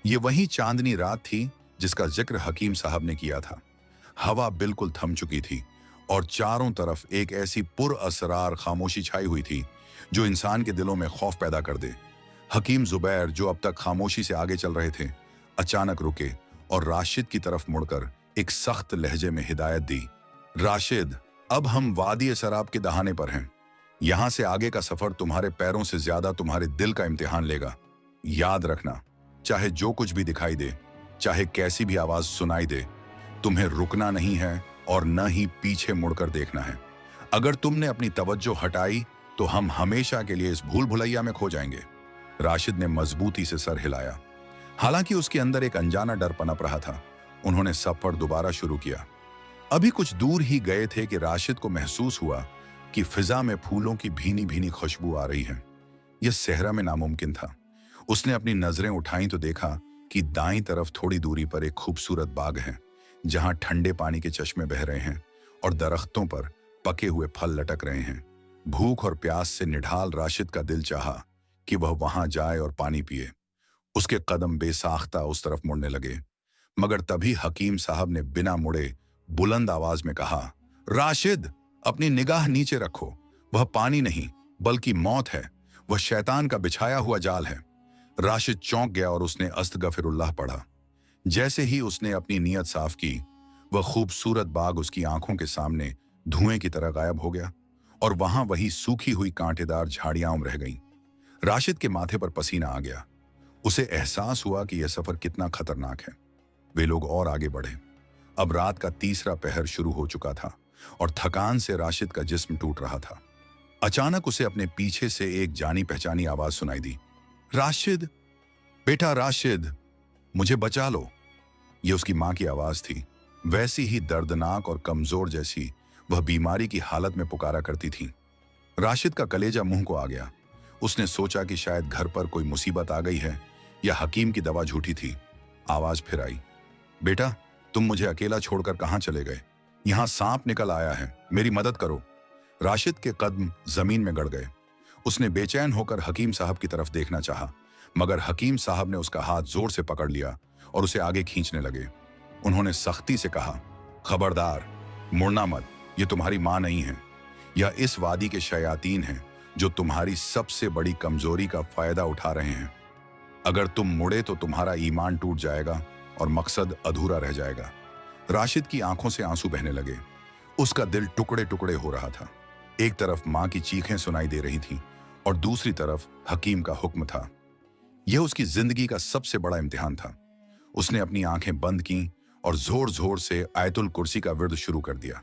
ये वही चांदनी रात थी जिसका जिक्र हकीम साहब ने किया था। हवा बिल्कुल थम चुकी थी और चारों तरफ एक ऐसी पुरअसरार खामोशी छाई हुई थी जो इंसान के दिलों में खौफ पैदा कर दे। हकीम जुबैर, जो अब तक खामोशी से आगे चल रहे थे, अचानक रुके और राशिद की तरफ मुड़कर एक सख्त लहजे में हिदायत दी, राशिद, अब हम वादी सराब के दहाने पर हैं। यहां से आगे का सफर तुम्हारे पैरों से ज्यादा तुम्हारे दिल का इम्तिहान लेगा। याद रखना, चाहे जो कुछ भी दिखाई दे, चाहे कैसी भी आवाज सुनाई दे, तुम्हें रुकना नहीं है और न ही पीछे मुड़कर देखना है। अगर तुमने अपनी तवज्जो हटाई तो हम हमेशा के लिए इस भूल भुलैया में खो जाएंगे। राशिद ने मजबूती से सर हिलाया। हालांकि उसके अंदर एक अनजाना डर पनप रहा था। उन्होंने सफर दोबारा शुरू किया। अभी कुछ दूर ही गए थे कि राशिद को महसूस हुआ कि फिजा में फूलों की भीनी भीनी खुशबू आ रही है। यह सेहरा में नामुमकिन था। उसने अपनी नजरें उठाई तो देखा कि दाईं तरफ थोड़ी दूरी पर एक खूबसूरत बाग है जहां ठंडे पानी के चश्मे बह रहे हैं और दरख्तों पर पके हुए फल लटक रहे हैं। भूख और प्यास से निढाल राशिद का दिल चाहा कि वह वहां जाए और पानी पिए। उसके कदम बेसाख्ता उस तरफ मुड़ने लगे, मगर तभी हकीम साहब ने बिना मुड़े बुलंद आवाज में कहा, राशिद, अपनी निगाह नीचे रखो। वह पानी नहीं बल्कि मौत है। वह शैतान का बिछाया हुआ जाल है। राशिद चौंक गया और उसने अस्तगफिरुल्लाह पढ़ा। जैसे ही उसने अपनी नीयत साफ की, वह खूबसूरत बाग उसकी आंखों के सामने धुएं की तरह गायब हो गया और वहां वही सूखी हुई कांटेदार झाड़ियां रह गईं। राशिद के माथे पर पसीना आ गया। उसे एहसास हुआ कि यह सफर कितना खतरनाक है। वे लोग और आगे बढ़े। अब रात का तीसरा पहर शुरू हो चुका था और थकान से राशिद का जिस्म टूट रहा था। अचानक उसे अपने पीछे से एक जानी पहचानी आवाज सुनाई दी, राशिद, बेटा राशिद, मुझे बचा लो। यह उसकी मां की आवाज थी, वैसी ही दर्दनाक और कमजोर जैसी वह बीमारी की हालत में पुकारा करती थी। राशिद का कलेजा मुंह को आ गया। उसने सोचा कि शायद घर पर कोई मुसीबत आ गई है या हकीम की दवा झूठी थी। आवाज फिर आई, बेटा, तुम मुझे अकेला छोड़कर कहां चले गए? यहां सांप निकल आया है, मेरी मदद करो। राशिद के कदम जमीन में गड़ गए। उसने बेचैन होकर हकीम साहब की तरफ देखना चाहा, मगर हकीम साहब ने उसका हाथ जोर से पकड़ लिया और उसे आगे खींचने लगे। उन्होंने सख्ती से कहा, खबरदार, मुड़ना मत। ये तुम्हारी मां नहीं है। यह इस वादी के शयातीन हैं जो तुम्हारी सबसे बड़ी कमजोरी का फायदा उठा रहे हैं। अगर तुम मुड़े तो तुम्हारा ईमान टूट जाएगा और मकसद अधूरा रह जाएगा। राशिद की आंखों से आंसू बहने लगे। उसका दिल टुकड़े टुकड़े हो रहा था। एक तरफ मां की चीखें सुनाई दे रही थीं और दूसरी तरफ हकीम का हुक्म था। यह उसकी जिंदगी का सबसे बड़ा इम्तिहान था। उसने अपनी आंखें बंद की और जोर जोर से आयतुल कुर्सी का विर्द शुरू कर दिया।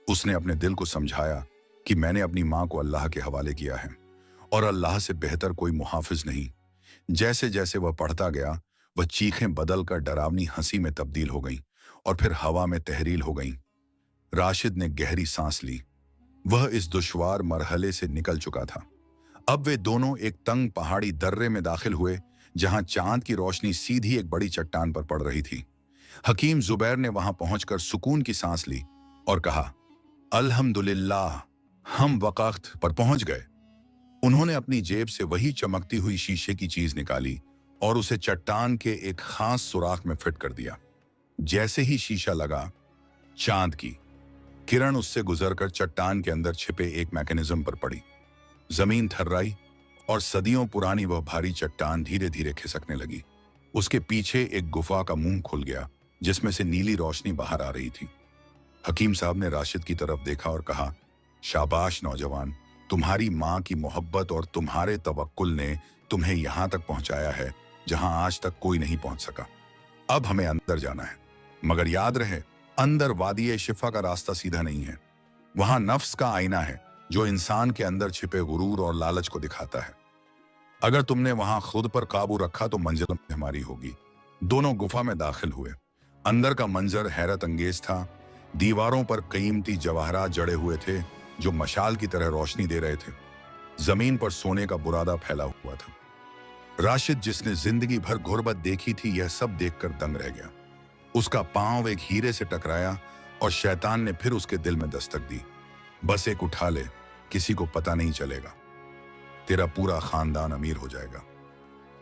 उसने अपने दिल को समझाया कि मैंने अपनी मां को अल्लाह के हवाले किया है और अल्लाह से बेहतर कोई मुहाफिज नहीं। जैसे जैसे वह पढ़ता गया, वह चीखें बदलकर डरावनी हंसी में तब्दील हो गईं और फिर हवा में तहरील हो गईं। राशिद ने गहरी सांस ली। वह इस दुश्वार मरहले से निकल चुका था। अब वे दोनों एक तंग पहाड़ी दर्रे में दाखिल हुए, जहां चांद की रोशनी सीधी एक बड़ी चट्टान पर पड़ रही थी। हकीम जुबैर ने वहां पहुंचकर सुकून की सांस ली और कहा, अल्हम्दुलिल्लाह, हम वक्त पर पहुंच गए। उन्होंने अपनी जेब से वही चमकती हुई शीशे की चीज निकाली और उसे चट्टान के एक खास सुराख में फिट कर दिया। जैसे ही शीशा लगा, चांद की किरण उससे गुजरकर चट्टान के अंदर छिपे एक मैकेनिज्म पर पड़ी। जमीन थर्राई और सदियों पुरानी वह भारी चट्टान धीरे धीरे खिसकने लगी। उसके पीछे एक गुफा का मुंह खुल गया, जिसमें से नीली रोशनी बाहर आ रही थी। हकीम साहब ने राशिद की तरफ देखा और कहा, शाबाश नौजवान, तुम्हारी मां की मोहब्बत और तुम्हारे तवक्कुल ने तुम्हें यहां तक पहुंचाया है जहां आज तक कोई नहीं पहुंच सका। अब हमें अंदर जाना है, मगर याद रहे, अंदर वादी शिफा का रास्ता सीधा नहीं है। वहां नफ्स का आईना है जो इंसान के अंदर छिपे गुरूर और लालच को दिखाता है। अगर तुमने वहां खुद पर काबू रखा तो मंजिल हमारी होगी। दोनों गुफा में दाखिल हुए। अंदर का मंजर हैरत अंगेज था। दीवारों पर कीमती जवाहरात जड़े हुए थे जो मशाल की तरह रोशनी दे रहे थे। जमीन पर सोने का बुरादा फैला हुआ था। राशिद, जिसने जिंदगी भर गुर्बत देखी थी, यह सब देखकर दंग रह गया। उसका पांव एक हीरे से टकराया और शैतान ने फिर उसके दिल में दस्तक दी। बस एक उठा ले, किसी को पता नहीं चलेगा, तेरा पूरा खानदान अमीर हो जाएगा।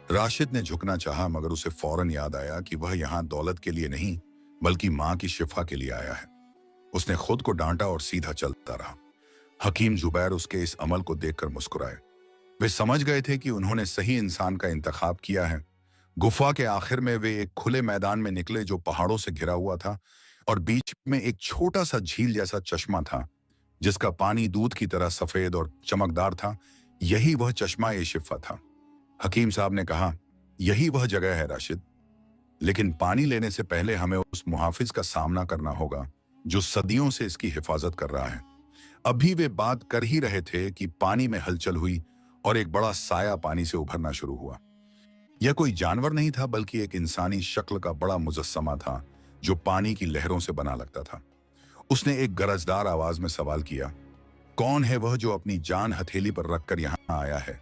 राशिद ने झुकना चाहा, मगर उसे फौरन याद आया कि वह यहां दौलत के लिए नहीं बल्कि मां की शिफा के लिए आया है। उसने खुद को डांटा और सीधा चलता रहा। हकीम जुबैर उसके इस अमल को देखकर मुस्कुराए। वे समझ गए थे कि उन्होंने सही इंसान का इंतखाब किया है। गुफा के आखिर में वे एक खुले मैदान में निकले जो पहाड़ों से घिरा हुआ था और बीच में एक छोटा सा झील जैसा चश्मा था जिसका पानी दूध की तरह सफेद और चमकदार था। यही वह चश्मा ए शिफा था। हकीम साहब ने कहा, यही वह जगह है राशिद, लेकिन पानी लेने से पहले हमें उस मुहाफिज का सामना करना होगा जो सदियों से इसकी हिफाजत कर रहा है। अभी वे बात कर ही रहे थे कि पानी में हलचल हुई और एक बड़ा साया पानी से उभरना शुरू हुआ। यह कोई जानवर नहीं था बल्कि एक इंसानी शक्ल का बड़ा मुजस्समा था जो पानी की लहरों से बना लगता था। उसने एक गरजदार आवाज में सवाल किया, कौन है वह जो अपनी जान हथेली पर रखकर यहां आया है?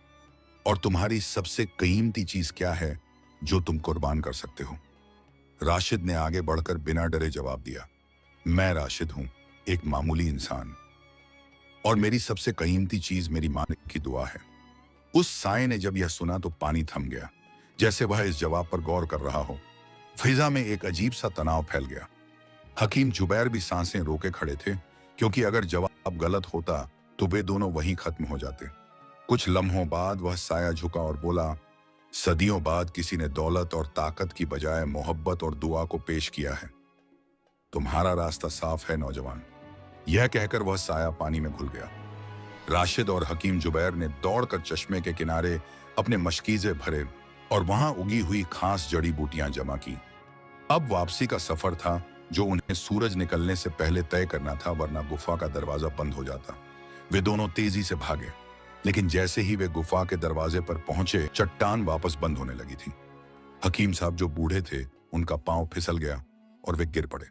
और तुम्हारी सबसे कीमती चीज क्या है जो तुम कुर्बान कर सकते हो? राशिद ने आगे बढ़कर बिना डरे जवाब दिया, मैं राशिद हूं, एक मामूली इंसान, और मेरी सबसे कीमती चीज मेरी मां की दुआ है। उस साए ने जब यह सुना तो पानी थम गया, जैसे वह इस जवाब पर गौर कर रहा हो। फिजा में एक अजीब सा तनाव फैल गया। हकीम जुबैर भी सांसें रोके खड़े थे, क्योंकि अगर जवाब गलत होता तो वे दोनों वहीं खत्म हो जाते। कुछ लम्हों बाद वह साया झुका और बोला, सदियों बाद किसी ने दौलत और ताकत की बजाय मोहब्बत और दुआ को पेश किया है। तुम्हारा रास्ता साफ है नौजवान। यह कहकर वह साया पानी में घुल गया। राशिद और हकीम जुबैर ने दौड़कर चश्मे के किनारे अपने मशकीजे भरे और वहां उगी हुई खास जड़ी बूटियां जमा की। अब वापसी का सफर था जो उन्हें सूरज निकलने से पहले तय करना था, वरना गुफा का दरवाजा बंद हो जाता। वे दोनों तेजी से भागे, लेकिन जैसे ही वे गुफा के दरवाजे पर पहुंचे, चट्टान वापस बंद होने लगी थी। हकीम साहब जो बूढ़े थे, उनका पांव फिसल गया और वे गिर पड़े।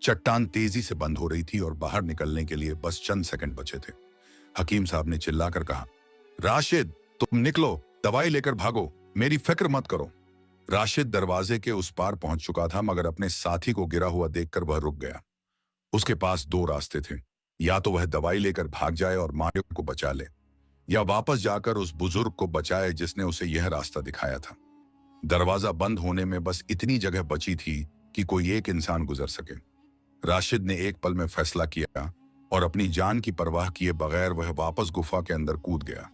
चट्टान तेजी से बंद हो रही थी और बाहर निकलने के लिए बस चंद सेकंड बचे थे। हकीम साहब ने चिल्लाकर कहा, राशिद, तुम निकलो, दवाई लेकर भागो, मेरी फिक्र मत करो। राशिद दरवाजे के उस पार पहुंच चुका था, मगर अपने साथी को गिरा हुआ देखकर वह रुक गया। उसके पास दो रास्ते थे, या तो वह दवाई लेकर भाग जाए और मां को बचा ले, या वापस जाकर उस बुजुर्ग को बचाए जिसने उसे यह रास्ता दिखाया था। दरवाजा बंद होने में बस इतनी जगह बची थी कि कोई एक इंसान गुजर सके। राशिद ने एक पल में फैसला किया और अपनी जान की परवाह किए बगैर वह वापस गुफा के अंदर कूद गया।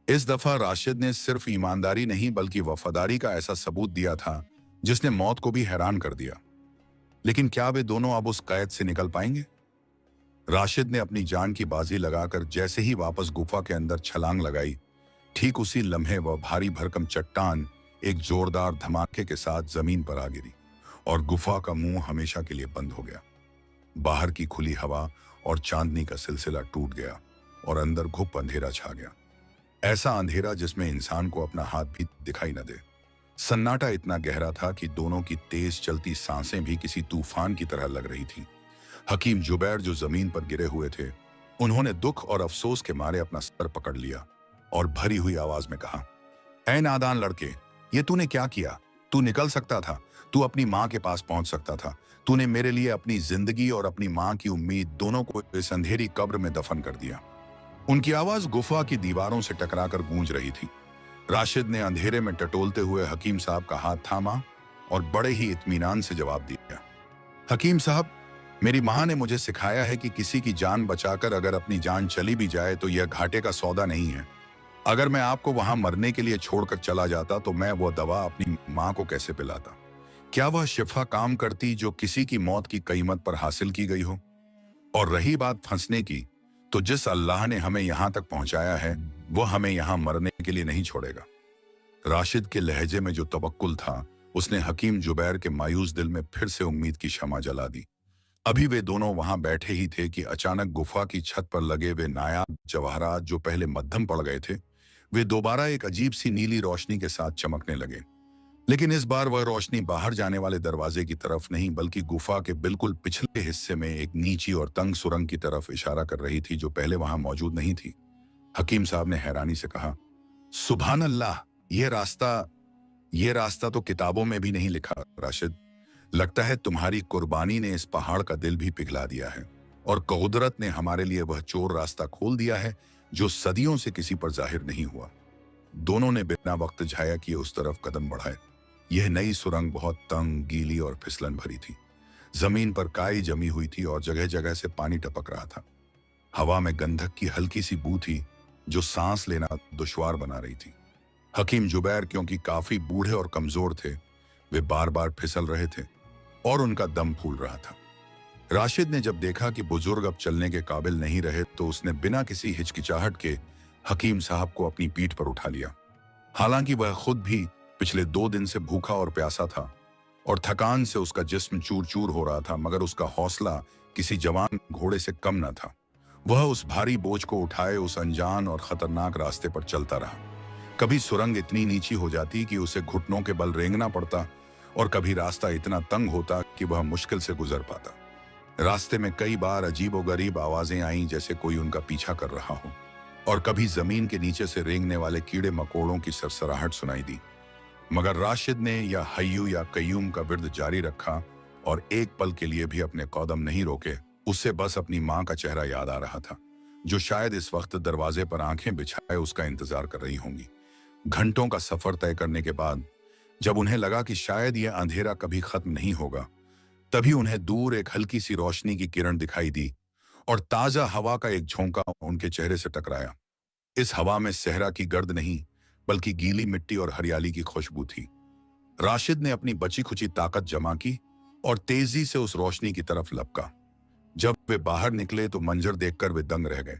इस दफा राशिद ने सिर्फ ईमानदारी नहीं बल्कि वफादारी का ऐसा सबूत दिया था जिसने मौत को भी हैरान कर दिया। लेकिन क्या वे दोनों अब उस कैद से निकल पाएंगे? राशिद ने अपनी जान की बाजी लगाकर जैसे ही वापस गुफा के अंदर छलांग लगाई, ठीक उसी लम्हे वह भारी भरकम चट्टान एक जोरदार धमाके के साथ जमीन पर आ गिरी और गुफा का मुंह हमेशा के लिए बंद हो गया। बाहर की खुली हवा और चांदनी का सिलसिला टूट गया और अंदर घुप अंधेरा छा गया। ऐसा अंधेरा जिसमें इंसान को अपना हाथ भी दिखाई न दे। सन्नाटा इतना गहरा था कि दोनों की तेज चलती सांसें भी किसी तूफान की तरह लग रही थीं। हकीम जुबैर जो जमीन पर गिरे हुए थे, उन्होंने दुख और अफसोस के मारे अपना सर पकड़ लिया और भरी हुई आवाज में कहा, ऐ नादान लड़के, ये तूने क्या किया? तू निकल सकता था, तू अपनी माँ के पास पहुंच सकता था। तूने मेरे लिए अपनी जिंदगी और अपनी माँ की उम्मीद दोनों को इस अंधेरी कब्र में दफन कर दिया। उनकी आवाज गुफा की दीवारों से टकराकर गूंज रही थी। राशिद ने अंधेरे में टटोलते हुए हकीम साहब का हाथ थामा और बड़े ही इत्मीनान से जवाब दिया, हकीम साहब, मेरी माँ ने मुझे सिखाया है कि किसी की जान बचाकर अगर अपनी जान चली भी जाए तो यह घाटे का सौदा नहीं है। अगर मैं आपको वहां मरने के लिए छोड़कर चला जाता तो मैं वो दवा अपनी माँ को कैसे पिलाता? क्या वह शिफा काम करती जो किसी की मौत की कीमत पर हासिल की गई हो? और रही बात फंसने की, तो जिस अल्लाह ने हमें यहां तक पहुंचाया है वो हमें यहां मरने के लिए नहीं छोड़ेगा। राशिद के लहजे में जो तवक्कुल था, उसने हकीम जुबैर के मायूस दिल में फिर से उम्मीद की शमा जला दी। अभी वे दोनों वहां बैठे ही थे कि अचानक गुफा की छत पर लगे वे नायाब जवाहरात जो पहले मध्यम पड़ गए थे, वे दोबारा एक अजीब सी नीली रोशनी के साथ चमकने लगे। लेकिन इस बार वह रोशनी बाहर जाने वाले दरवाजे की तरफ नहीं, बल्कि गुफा के बिल्कुल पिछले हिस्से में एक नीची और तंग सुरंग की तरफ इशारा कर रही थी जो पहले वहां मौजूद नहीं थी। हकीम साहब ने हैरानी से कहा, सुभान अल्लाह, ये रास्ता तो किताबों में भी नहीं लिखा। राशिद, लगता है तुम्हारी कुर्बानी ने इस पहाड़ का दिल भी पिघला दिया है और कुदरत ने हमारे लिए वह चोर रास्ता खोल दिया है जो सदियों से किसी पर जाहिर नहीं हुआ। दोनों ने बिना वक्त जाया किए उस तरफ कदम बढ़ाए। यह नई सुरंग बहुत तंग, गीली और फिसलन भरी थी। जमीन पर काई जमी हुई थी और जगह जगह से पानी टपक रहा था। हवा में गंधक की हल्की सी बू थी जो सांस लेना दुश्वार बना रही थी। हकीम जुबैर क्योंकि काफी बूढ़े और कमजोर थे, वे बार बार फिसल रहे थे और उनका दम फूल रहा था। राशिद ने जब देखा कि बुजुर्ग अब चलने के काबिल नहीं रहे तो उसने बिना किसी हिचकिचाहट के हकीम साहब को अपनी पीठ पर उठा लिया। हालांकि वह खुद भी पिछले 2 दिन से भूखा और प्यासा था और थकान से उसका जिस्म चूर चूर हो रहा था, मगर उसका हौसला किसी जवान घोड़े से कम न था। वह उस भारी बोझ को उठाए उस अनजान और खतरनाक रास्ते पर चलता रहा। कभी सुरंग इतनी नीची हो जाती कि उसे घुटनों के बल रेंगना पड़ता और कभी रास्ता इतना तंग होता कि वह मुश्किल से गुजर पाता। रास्ते में कई बार अजीबोगरीब आवाजें आईं, जैसे कोई उनका पीछा कर रहा हो, और कभी जमीन के नीचे से रेंगने वाले कीड़े मकोड़ों की सरसराहट सुनाई दी। मगर राशिद ने या हय्यू या कय्यूम का विर्द जारी रखा और एक पल के लिए भी अपने कदम नहीं रोके। उससे बस अपनी माँ का चेहरा याद आ रहा था, जो शायद इस वक्त दरवाजे पर आंखें बिछाए उसका इंतजार कर रही होंगी। घंटों का सफर तय करने के बाद जब उन्हें लगा कि शायद यह अंधेरा कभी खत्म नहीं होगा, तभी उन्हें दूर एक हल्की सी रोशनी की किरण दिखाई दी और ताजा हवा का एक झोंका उनके चेहरे से टकराया। इस हवा में सहरा की गर्द नहीं, बल्कि गीली मिट्टी और हरियाली की खुशबू थी। राशिद ने अपनी बची खुची ताकत जमा की और तेजी से उस रोशनी की तरफ लपका। जब वे बाहर निकले तो मंजर देखकर वे दंग रह गए।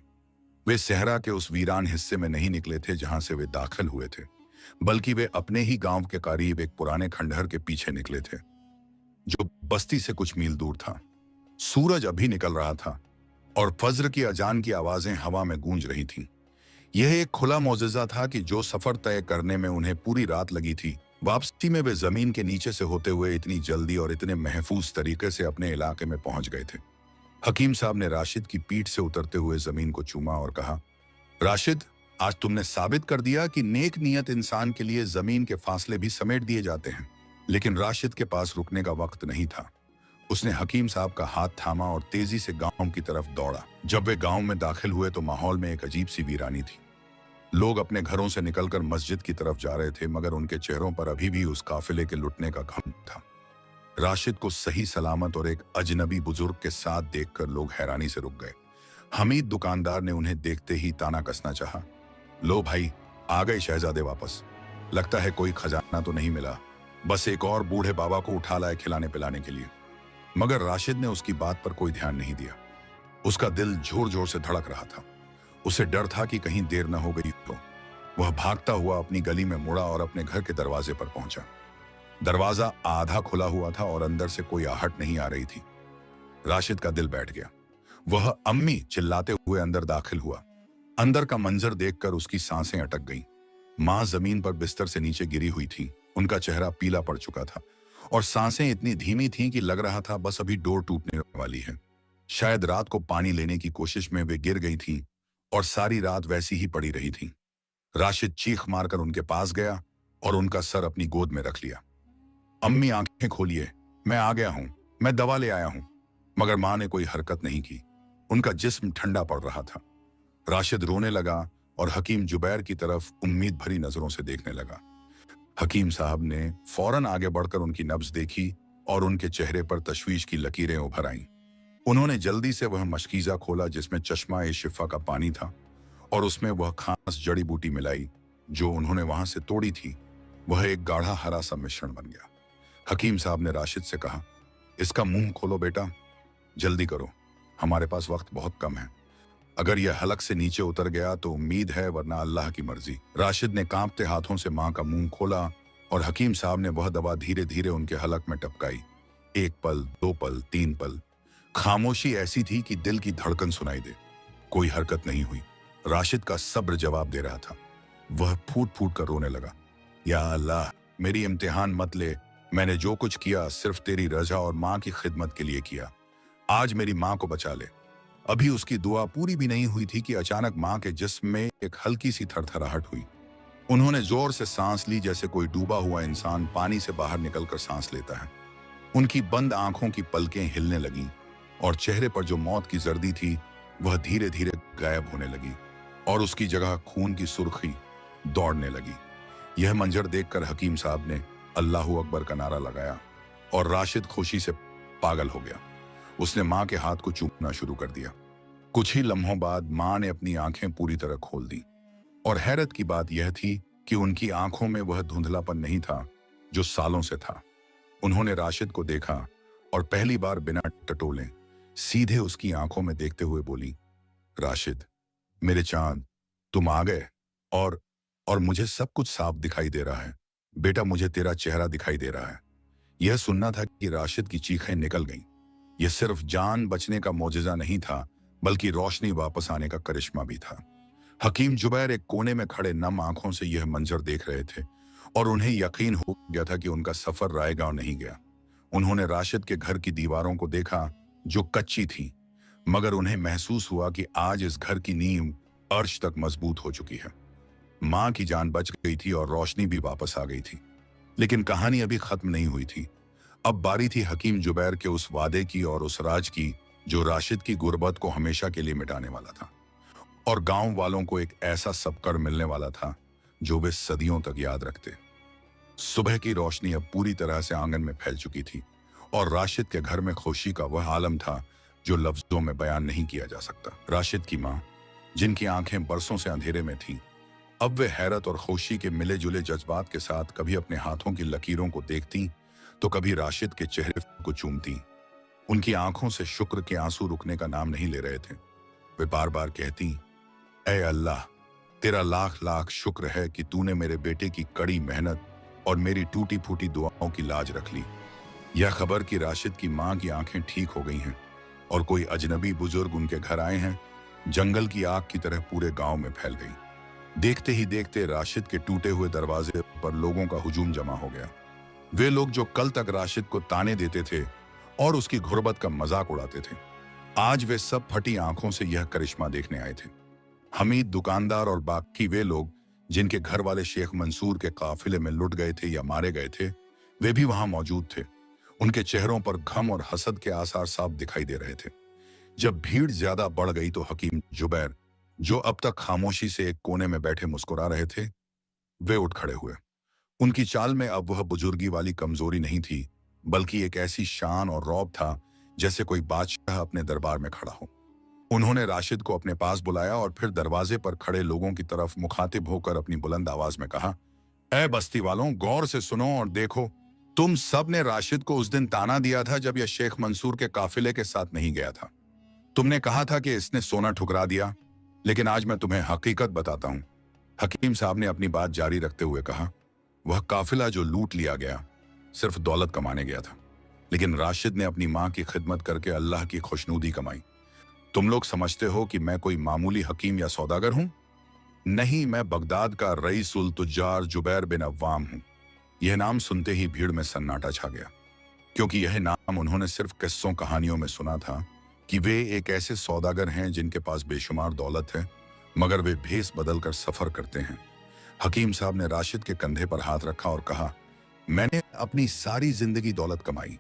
वे सहरा के उस वीरान हिस्से में नहीं निकले थे जहां से वे दाखिल हुए थे, बल्कि वे अपने ही गांव के करीब एक पुराने खंडहर के पीछे निकले थे, जो बस्ती से कुछ मील दूर था। सूरज अभी निकल रहा था और फज्र की अजान की आवाजें हवा में गूंज रही थीं। यह एक खुला मौजज़ा था कि जो सफर तय करने में उन्हें पूरी रात लगी थी, वापसी में वे जमीन के नीचे से होते हुए इतनी जल्दी और इतने महफूज तरीके से अपने इलाके में पहुंच गए थे। हकीम साहब ने राशिद की पीठ से उतरते हुए जमीन को चूमा और कहा, राशिद, आज तुमने साबित कर दिया कि नेक नियत इंसान के लिए जमीन के फासले भी समेट दिए जाते हैं। लेकिन राशिद के पास रुकने का वक्त नहीं था। उसने हकीम साहब का हाथ थामा और तेजी से गांव की तरफ दौड़ा। जब वे गांव में दाखिल हुए तो माहौल में एक अजीब सी वीरानी थी। लोग अपने घरों से निकलकर मस्जिद की तरफ जा रहे थे, मगर उनके चेहरों पर अभी भी उस काफिले के लुटने का गम था। राशिद को सही सलामत और एक अजनबी बुजुर्ग के साथ देखकर लोग हैरानी से रुक गए। हमीद दुकानदार ने उन्हें देखते ही ताना कसना चाहा, लो भाई, आ गए शहजादे वापस। लगता है कोई खजाना तो नहीं मिला, बस एक और बूढ़े बाबा को उठा लाए खिलाने पिलाने के लिए। मगर राशिद ने उसकी बात पर कोई ध्यान नहीं दिया। उसका दिल जोर जोर से धड़क रहा था। उसे डर था कि कहीं देर न हो गई तो। वह भागता हुआ अपनी गली में मुड़ा और अपने घर के दरवाजे पर पहुंचा। दरवाजा आधा खुला हुआ था और अंदर से कोई आहट नहीं आ रही थी। राशिद का दिल बैठ गया। वह अम्मी चिल्लाते हुए अंदर दाखिल हुआ। अंदर का मंजर देखकर उसकी सांसें अटक गईं। मां जमीन पर बिस्तर से नीचे गिरी हुई थी। उनका चेहरा पीला पड़ चुका था और सांसें इतनी धीमी थीं कि लग रहा था बस अभी डोर टूटने वाली है। शायद रात को पानी लेने की कोशिश में वे गिर गई थी और सारी रात वैसी ही पड़ी रही थी। राशिद चीख मारकर उनके पास गया और उनका सर अपनी गोद में रख लिया। अम्मी आंखें खोलिए, मैं आ गया हूं, मैं दवा ले आया हूं। मगर मां ने कोई हरकत नहीं की। उनका जिस्म ठंडा पड़ रहा था। राशिद रोने लगा और हकीम जुबैर की तरफ उम्मीद भरी नजरों से देखने लगा। हकीम साहब ने फौरन आगे बढ़कर उनकी नब्ज देखी और उनके चेहरे पर तशवीश की लकीरें उभर आईं। उन्होंने जल्दी से वह मशकीजा खोला जिसमें चश्मा ए शिफा का पानी था और उसमें वह खास जड़ी बूटी मिलाई जो उन्होंने वहां से तोड़ी थी। वह एक गाढ़ा हरा सा मिश्रण बन गया। हकीम साहब ने राशिद से कहा, इसका मुंह खोलो बेटा, जल्दी करो, हमारे पास वक्त बहुत कम है। अगर यह हलक से नीचे उतर गया तो उम्मीद है, वरना अल्लाह की मर्जी। राशिद ने कांपते हाथों से मां का मुंह खोला और हकीम साहब ने वह दवा धीरे धीरे उनके हलक में टपकाई। 1 पल, 2 पल, 3 पल। खामोशी ऐसी थी कि दिल की धड़कन सुनाई दे। कोई हरकत नहीं हुई। राशिद का सब्र जवाब दे रहा था। वह फूट फूट कर रोने लगा। या अल्लाह, मेरी इम्तिहान मत ले। मैंने जो कुछ किया सिर्फ तेरी रजा और मां की खिदमत के लिए किया। आज मेरी मां को बचा ले। अभी उसकी दुआ पूरी भी नहीं हुई थी कि अचानक मां के जिस्म में एक हल्की सी थरथराहट हुई। उन्होंने जोर से सांस ली, जैसे कोई डूबा हुआ इंसान पानी से बाहर निकलकर सांस लेता है। उनकी बंद आंखों की पलकें हिलने लगीं और चेहरे पर जो मौत की जर्दी थी वह धीरे धीरे गायब होने लगी और उसकी जगह खून की सुर्खी दौड़ने लगी। यह मंजर देखकर हकीम साहब ने अल्लाहू अकबर का नारा लगाया और राशिद खुशी से पागल हो गया। उसने मां के हाथ को चूमना शुरू कर दिया। कुछ ही लम्हों बाद मां ने अपनी आंखें पूरी तरह खोल दी और हैरत की बात यह थी कि उनकी आंखों में वह धुंधलापन नहीं था जो सालों से था। उन्होंने राशिद को देखा और पहली बार बिना टटोले सीधे उसकी आंखों में देखते हुए बोली, राशिद, मेरे चांद, तुम आ गए। और मुझे सब कुछ साफ दिखाई दे रहा है बेटा, मुझे तेरा चेहरा दिखाई दे रहा है। यह सुनना था कि राशिद की चीखें निकल गईं। यह सिर्फ जान बचने का मौजज़ा नहीं था, बल्कि रोशनी वापस आने का करिश्मा भी था। हकीम जुबैर एक कोने में खड़े नम आंखों से यह मंजर देख रहे थे और उन्हें यकीन हो गया था कि उनका सफर रायगांव नहीं गया। उन्होंने राशिद के घर की दीवारों को देखा जो कच्ची थी, मगर उन्हें महसूस हुआ कि आज इस घर की नींव अर्श तक मजबूत हो चुकी है। मां की जान बच गई थी और रोशनी भी वापस आ गई थी। लेकिन कहानी अभी खत्म नहीं हुई थी। अब बारी थी हकीम जुबैर के उस वादे की और उस राज की जो राशिद की गुर्बत को हमेशा के लिए मिटाने वाला था और गांव वालों को एक ऐसा सबकर मिलने वाला था जो वे सदियों तक याद रखते। सुबह की रोशनी अब पूरी तरह से आंगन में फैल चुकी थी और राशिद के घर में खुशी का वह आलम था जो लफ्जों में बयान नहीं किया जा सकता। राशिद की मां, जिनकी आंखें बरसों से अंधेरे में थीं, अब वे हैरत और खुशी के मिले जुले जज्बात के साथ कभी अपने हाथों की लकीरों को देखती तो कभी राशिद के चेहरे को चूमती। उनकी आंखों से शुक्र के आंसू रुकने का नाम नहीं ले रहे थे। वे बार बार कहती, ऐ अल्लाह, तेरा लाख लाख शुक्र है कि तूने मेरे बेटे की कड़ी मेहनत और मेरी टूटी फूटी दुआओं की लाज रख ली। यह खबर कि राशिद की मां की आंखें ठीक हो गई हैं और कोई अजनबी बुजुर्ग उनके घर आए हैं, जंगल की आग की तरह पूरे गांव में फैल गई। देखते ही देखते राशिद के टूटे हुए दरवाजे पर लोगों का हुजूम जमा हो गया। वे लोग जो कल तक राशिद को ताने देते थे और उसकी गुर्बत का मजाक उड़ाते थे, आज वे सब फटी आंखों से यह करिश्मा देखने आए थे। हमीद दुकानदार और बाकी वे लोग जिनके घर वाले शेख मंसूर के काफिले में लुट गए थे या मारे गए थे, वे भी वहां मौजूद थे। उनके चेहरों पर गम और हसद के आसार साफ दिखाई दे रहे थे। जब भीड़ ज्यादा बढ़ गई तो हकीम जुबैर, जो अब तक खामोशी से एक कोने में बैठे मुस्कुरा रहे थे, वे उठ खड़े हुए। उनकी चाल में अब वह बुजुर्गी वाली कमजोरी नहीं थी, बल्कि एक ऐसी शान और रौब था जैसे कोई बादशाह अपने दरबार में खड़ा हो। उन्होंने राशिद को अपने पास बुलाया और फिर दरवाजे पर खड़े लोगों की तरफ मुखातिब होकर अपनी बुलंद आवाज में कहा, ऐ बस्ती वालों, गौर से सुनो और देखो। तुम सब ने राशिद को उस दिन ताना दिया था जब यह शेख मंसूर के काफिले के साथ नहीं गया था। तुमने कहा था कि इसने सोना ठुकरा दिया, लेकिन आज मैं तुम्हें हकीकत बताता हूं। हकीम साहब ने अपनी बात जारी रखते हुए कहा, वह काफिला जो लूट लिया गया सिर्फ दौलत कमाने गया था, लेकिन राशिद ने अपनी मां की खिदमत करके अल्लाह की खुशनूदी कमाई। तुम लोग समझते हो कि मैं कोई मामूली हकीम या सौदागर हूं? नहीं, मैं बगदाद का रईसुल तुज्जार जुबैर बिन अव्वाम हूं। यह नाम सुनते ही भीड़ में सन्नाटा छा गया, क्योंकि यह नाम उन्होंने सिर्फ किस्सों कहानियों में सुना था कि वे एक ऐसे सौदागर हैं जिनके पास बेशुमार दौलत है, मगर वे भेस बदल कर सफर करते हैं। हकीम साहब ने राशिद के कंधे पर हाथ रखा और कहा, मैंने अपनी सारी जिंदगी दौलत कमाई,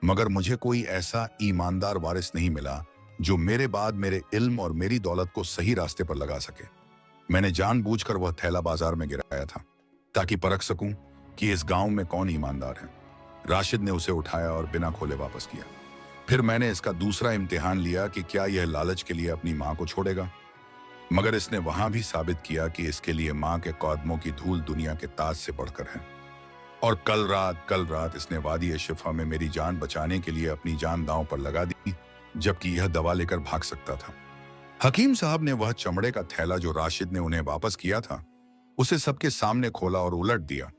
मगर मुझे कोई ऐसा ईमानदार वारिस नहीं मिला जो मेरे बाद मेरे इल्म और मेरी दौलत को सही रास्ते पर लगा सके। मैंने जानबूझकर वह थैला बाजार में गिराया था ताकि परख सकूं कि इस गांव में कौन ईमानदार है। राशिद ने उसे उठाया और बिना खोले वापस किया। फिर मैंने इसका दूसरा इम्तिहान लिया कि क्या यह लालच के लिए अपनी मां को छोड़ेगा, मगर इसने वहां भी साबित किया कि इसके लिए मां के कदमों की धूल दुनिया के ताज से बढ़कर है। और कल रात इसने वादी शिफा में मेरी जान बचाने के लिए अपनी जान दांव पर लगा दी, जबकि यह दवा लेकर भाग सकता था। हकीम साहब ने वह चमड़े का थैला जो राशिद ने उन्हें वापस किया था, उसे सबके सामने खोला और उलट दिया।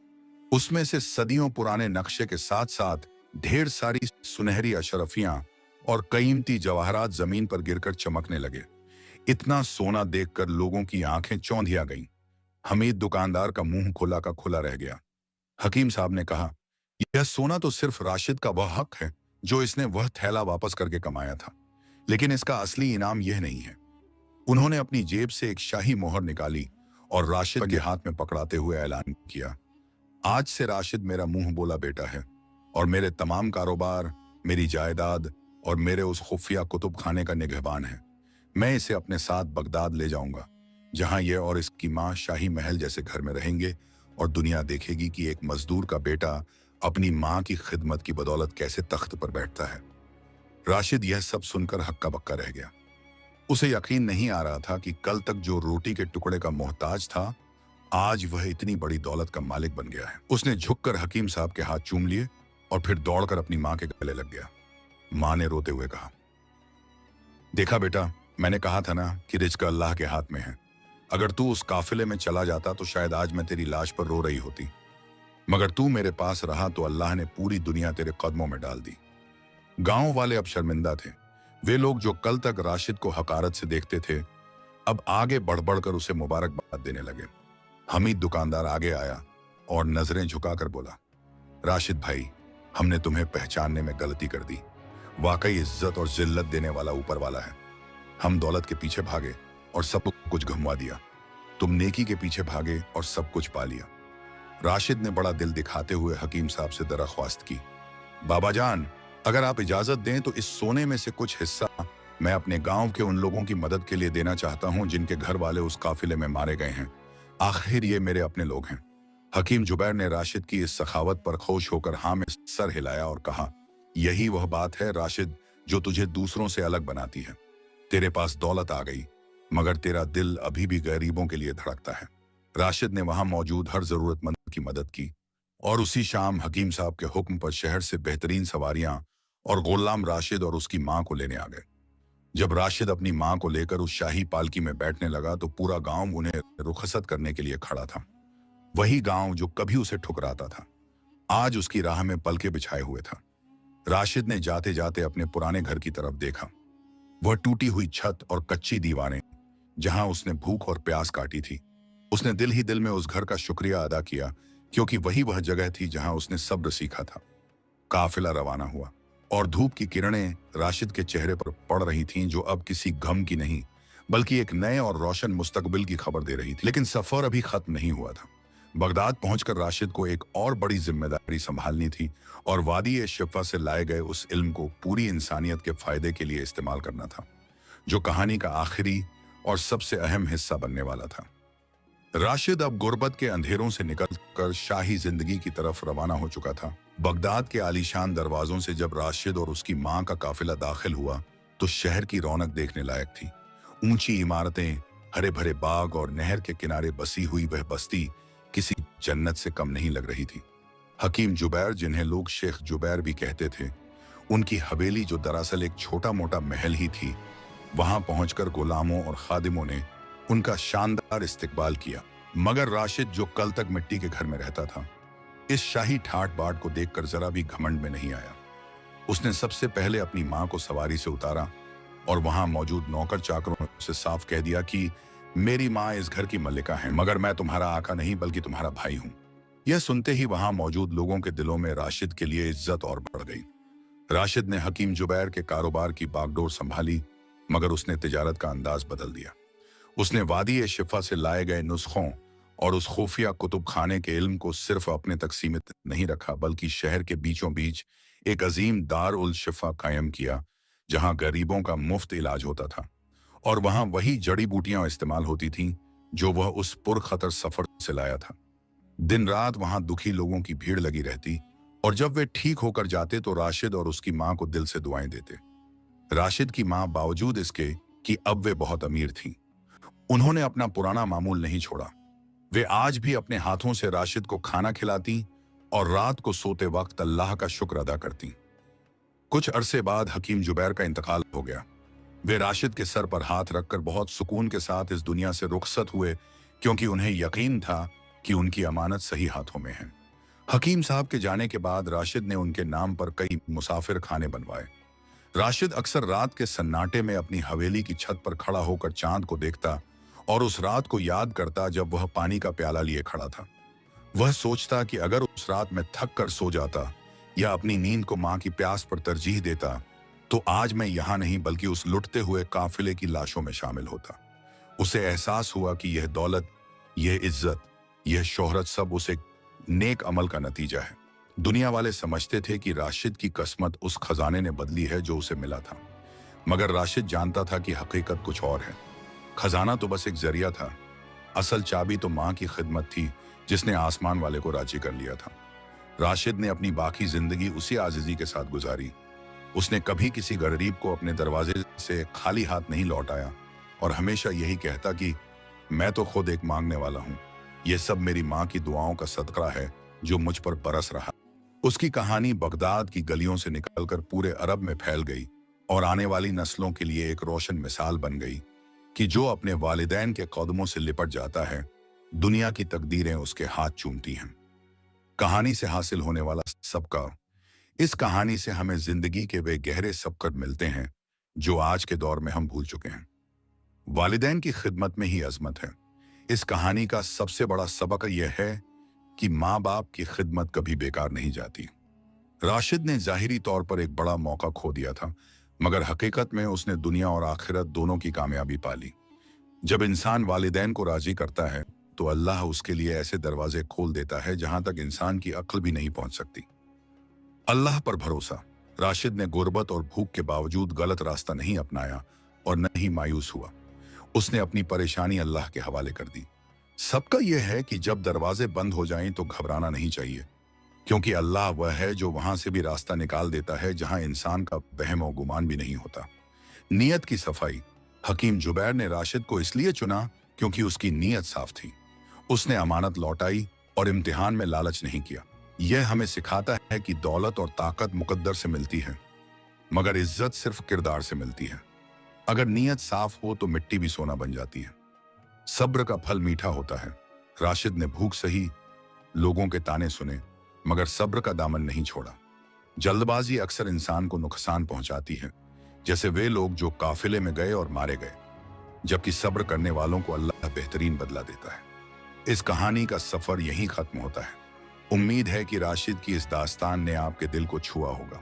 उसमें से सदियों पुराने नक्शे के साथ साथ ढेर सारी सुनहरी अशरफियां और कीमती जवाहरात जमीन पर गिरकर चमकने लगे। इतना सोना देखकर लोगों की आंखें चौंधिया गईं। हमीद दुकानदार का मुंह खुला का खुला रह गया। हकीम साहब ने कहा, यह सोना तो सिर्फ राशिद का वह हक है जो इसने वह थैला वापस करके कमाया था, लेकिन इसका असली इनाम यह नहीं है। उन्होंने अपनी जेब से एक शाही मोहर निकाली और राशिद के हाथ में पकड़ाते हुए ऐलान किया, आज से राशिद मेरा मुंह बोला बेटा है और मेरे तमाम कारोबार, मेरी जायदाद और मेरे उस खुफिया कुतुब खाने का निगहबान है। मैं इसे अपने साथ बगदाद ले जाऊंगा, जहां यह और इसकी मां शाही महल जैसे घर में रहेंगे और दुनिया देखेगी कि एक मजदूर का बेटा अपनी मां की खिदमत की बदौलत कैसे तख्त पर बैठता है। राशिद यह सब सुनकर हक्का बक्का रह गया। उसे यकीन नहीं आ रहा था कि कल तक जो रोटी के टुकड़े का मोहताज था, आज वह इतनी बड़ी दौलत का मालिक बन गया है। उसने झुककर हकीम साहब के हाथ चूम लिए और फिर दौड़कर अपनी मां के गले लग गया। मां ने रोते हुए कहा, देखा बेटा, मैंने कहा था ना कि रिज़्क अल्लाह के हाथ में है। अगर तू उस काफिले में चला जाता तो शायद आज मैं तेरी लाश पर रो रही होती, मगर तू मेरे पास रहा तो अल्लाह ने पूरी दुनिया तेरे कदमों में डाल दी। गांव वाले अब शर्मिंदा थे। वे लोग जो कल तक राशिद को हकारत से देखते थे, अब आगे बढ़ बढ़कर उसे मुबारकबाद देने लगे। हमीद दुकानदार आगे आया और नजरें झुकाकर बोला, राशिद भाई, हमने तुम्हें पहचानने में गलती कर दी। वाकई इज्जत और जिल्लत देने वाला ऊपर वाला है। हम दौलत के पीछे भागे और सब कुछ घुमवा दिया। तुम नेकी के पीछे भागे और सब कुछ पा लिया। राशिद ने बड़ा दिल दिखाते हुए हकीम साहब से दरख्वास्त की, बाबा जान, अगर आप इजाजत दें तो इस सोने में से कुछ हिस्सा मैं अपने गांव के उन लोगों की मदद के लिए देना चाहता हूं जिनके घर वाले उस काफिले में मारे गए हैं। आखिर ये मेरे अपने लोग हैं। हकीम जुबैर ने राशिद की इस सखावत पर खुश होकर हाँ में सर हिलाया और कहा, यही वह बात है राशिद जो तुझे दूसरों से अलग बनाती है। तेरे पास दौलत आ गई, मगर तेरा दिल अभी भी गरीबों के लिए धड़कता है। राशिद ने वहां मौजूद हर जरूरतमंद की मदद की और उसी शाम हकीम साहब के हुक्म पर शहर से बेहतरीन सवारियां और गुलाम राशिद और उसकी मां को लेने आ गए। जब राशिद अपनी मां को लेकर उस शाही पालकी में बैठने लगा तो पूरा गांव उन्हें रुखसत करने के लिए खड़ा था। वही गांव जो कभी उसे ठुकराता था, आज उसकी राह में पलके बिछाए हुए था। राशिद ने जाते जाते अपने पुराने घर की तरफ देखा। वह टूटी हुई छत और कच्ची दीवारें, जहां उसने भूख और प्यास काटी थी। उसने दिल ही दिल में उस घर का शुक्रिया अदा किया, क्योंकि वही वह जगह थी जहां उसने सब्र सीखा था। काफिला रवाना हुआ और धूप की किरणें राशिद के चेहरे पर पड़ रही थीं, जो अब किसी गम की नहीं बल्कि एक नए और रोशन मुस्तकबिल की खबर दे रही थी। लेकिन सफर अभी खत्म नहीं हुआ था। बगदाद पहुंचकर राशिद को एक और बड़ी जिम्मेदारी संभालनी थी और वादी शिफा से लाए गए उस इल्म को पूरी इंसानियत के फायदे के लिए इस्तेमाल करना था, जो कहानी का आखिरी और सबसे अहम हिस्सा बनने वाला था। राशिद अब गुर्बत के अंधेरों से निकलकर शाही जिंदगी की तरफ रवाना हो चुका था। बगदाद के आलीशान दरवाजों से जब राशिद और उसकी मां का काफिला दाखिल हुआ तो शहर की रौनक देखने लायक थी। ऊंची इमारतें, हरे भरे बाग और नहर के किनारे बसी हुई वह बस्ती किसी जन्नत से कम नहीं लग रही थी। हकीम जुबैर, जिन्हें लोग शेख जुबैर भी कहते थे, उनकी हवेली जो दरअसल एक छोटा मोटा महल ही थी, वहां पहुंचकर गुलामों और खादिमों ने उनका शानदार इस्तकबाल किया। मगर राशिद, जो कल तक मिट्टी के घर में रहता था, इस शाही ठाट बाट को देखकर जरा भी घमंड में नहीं आया। उसने सबसे पहले अपनी मां को सवारी से उतारा और वहां मौजूद नौकर चाकरों से साफ कह दिया कि मेरी मां इस घर की मल्लिका है, मगर मैं तुम्हारा आका नहीं बल्कि तुम्हारा भाई हूं। यह सुनते ही वहां मौजूद लोगों के दिलों में राशिद के लिए इज्जत और बढ़ गई। राशिद ने हकीम जुबैर के कारोबार की बागडोर संभाली, मगर उसने तिजारत का अंदाज बदल दिया। उसने वादी ए शिफा से लाए गए नुस्खों और उस खुफिया कुतुब खाने के इल्म को सिर्फ अपने तक सीमित नहीं रखा, बल्कि शहर के बीचों बीच एक अजीम दार उल शिफा कायम किया, जहां गरीबों का मुफ्त इलाज होता था और वहां वही जड़ी बूटियां इस्तेमाल होती थीं जो वह उस पुरखतर सफर से लाया था। दिन रात वहां दुखी लोगों की भीड़ लगी रहती और जब वे ठीक होकर जाते तो राशिद और उसकी मां को दिल से दुआएं देते। राशिद की मां, बावजूद इसके कि अब वे बहुत अमीर थीं, उन्होंने अपना पुराना मामूल नहीं छोड़ा। वे आज भी अपने हाथों से राशिद को खाना खिलाती और रात को सोते वक्त अल्लाह का शुक्र अदा करती। कुछ अरसे बाद हकीम जुबैर का इंतकाल हो गया। वे राशिद के सर पर हाथ रखकर बहुत सुकून के साथ इस दुनिया से रुखसत हुए, क्योंकि उन्हें यकीन था कि उनकी अमानत सही हाथों में है। हकीम साहब के जाने के बाद राशिद ने उनके नाम पर कई मुसाफिर खाने बनवाए। राशिद अक्सर रात के सन्नाटे में अपनी हवेली की छत पर खड़ा होकर चांद को देखता और उस रात को याद करता जब वह पानी का प्याला लिए खड़ा था। वह सोचता कि अगर उस रात में थक कर सो जाता या अपनी नींद को मां की प्यास पर तरजीह देता तो आज मैं यहां नहीं बल्कि उस लुटते हुए काफिले की लाशों में शामिल होता। उसे एहसास हुआ कि यह दौलत, यह इज्जत, यह शोहरत सब उस एक नेक अमल का नतीजा है। दुनिया वाले समझते थे कि राशिद की किस्मत उस खजाने ने बदली है जो उसे मिला था, मगर राशिद जानता था कि हकीकत कुछ और है। खजाना तो बस एक जरिया था, असल चाबी तो मां की खिदमत थी जिसने आसमान वाले को राजी कर लिया था। राशिद ने अपनी बाकी जिंदगी उसी आजिजी के साथ गुजारी। उसने कभी किसी गरीब को अपने दरवाजे से खाली हाथ नहीं लौटाया और हमेशा यही कहता कि मैं तो खुद एक मांगने वाला हूं। यह सब मेरी मां की दुआओं का सदका है जो मुझ पर बरस रहा। उसकी कहानी बगदाद की गलियों से निकलकर पूरे अरब में फैल गई और आने वाली नस्लों के लिए एक रोशन मिसाल बन गई कि जो अपने वालिदैन के कदमों से लिपट जाता है, दुनिया की तकदीरें उसके हाथ चूमती हैं। कहानी से हासिल होने वाला सबका, इस कहानी से हमें जिंदगी के वे गहरे सबकत मिलते हैं जो आज के दौर में हम भूल चुके हैं। वालिदैन की खिदमत में ही अजमत है। इस कहानी का सबसे बड़ा सबक यह है कि माँ बाप की खिदमत कभी बेकार नहीं जाती। राशिद ने जाहिरी तौर पर एक बड़ा मौका खो दिया था, मगर हकीकत में उसने दुनिया और आखिरत दोनों की कामयाबी पाली। जब इंसान वालिदैन को राजी करता है तो अल्लाह उसके लिए ऐसे दरवाजे खोल देता है जहां तक इंसान की अक्ल भी नहीं पहुंच सकती। अल्लाह पर भरोसा। राशिद ने गुर्बत और भूख के बावजूद गलत रास्ता नहीं अपनाया और न ही मायूस हुआ। उसने अपनी परेशानी अल्लाह के हवाले कर दी। सबका यह है कि जब दरवाजे बंद हो जाएं तो घबराना नहीं चाहिए, क्योंकि अल्लाह वह है जो वहां से भी रास्ता निकाल देता है जहां इंसान का वहम और गुमान भी नहीं होता। नीयत की सफाई। हकीम जुबैर ने राशिद को इसलिए चुना क्योंकि उसकी नीयत साफ थी। उसने अमानत लौटाई और इम्तिहान में लालच नहीं किया। यह हमें सिखाता है कि दौलत और ताकत मुकद्दर से मिलती है, मगर इज्जत सिर्फ किरदार से मिलती है। अगर नीयत साफ हो तो मिट्टी भी सोना बन जाती है। सब्र का फल मीठा होता है। राशिद ने भूख सही, लोगों के ताने सुने, मगर सब्र का दामन नहीं छोड़ा। जल्दबाजी अक्सर इंसान को नुकसान पहुंचाती है, जैसे वे लोग जो काफिले में गए और मारे गए, जबकि सब्र करने वालों को अल्लाह बेहतरीन बदला देता है। इस कहानी का सफर यहीं खत्म होता है। उम्मीद है कि राशिद की इस दास्तान ने आपके दिल को छुआ होगा।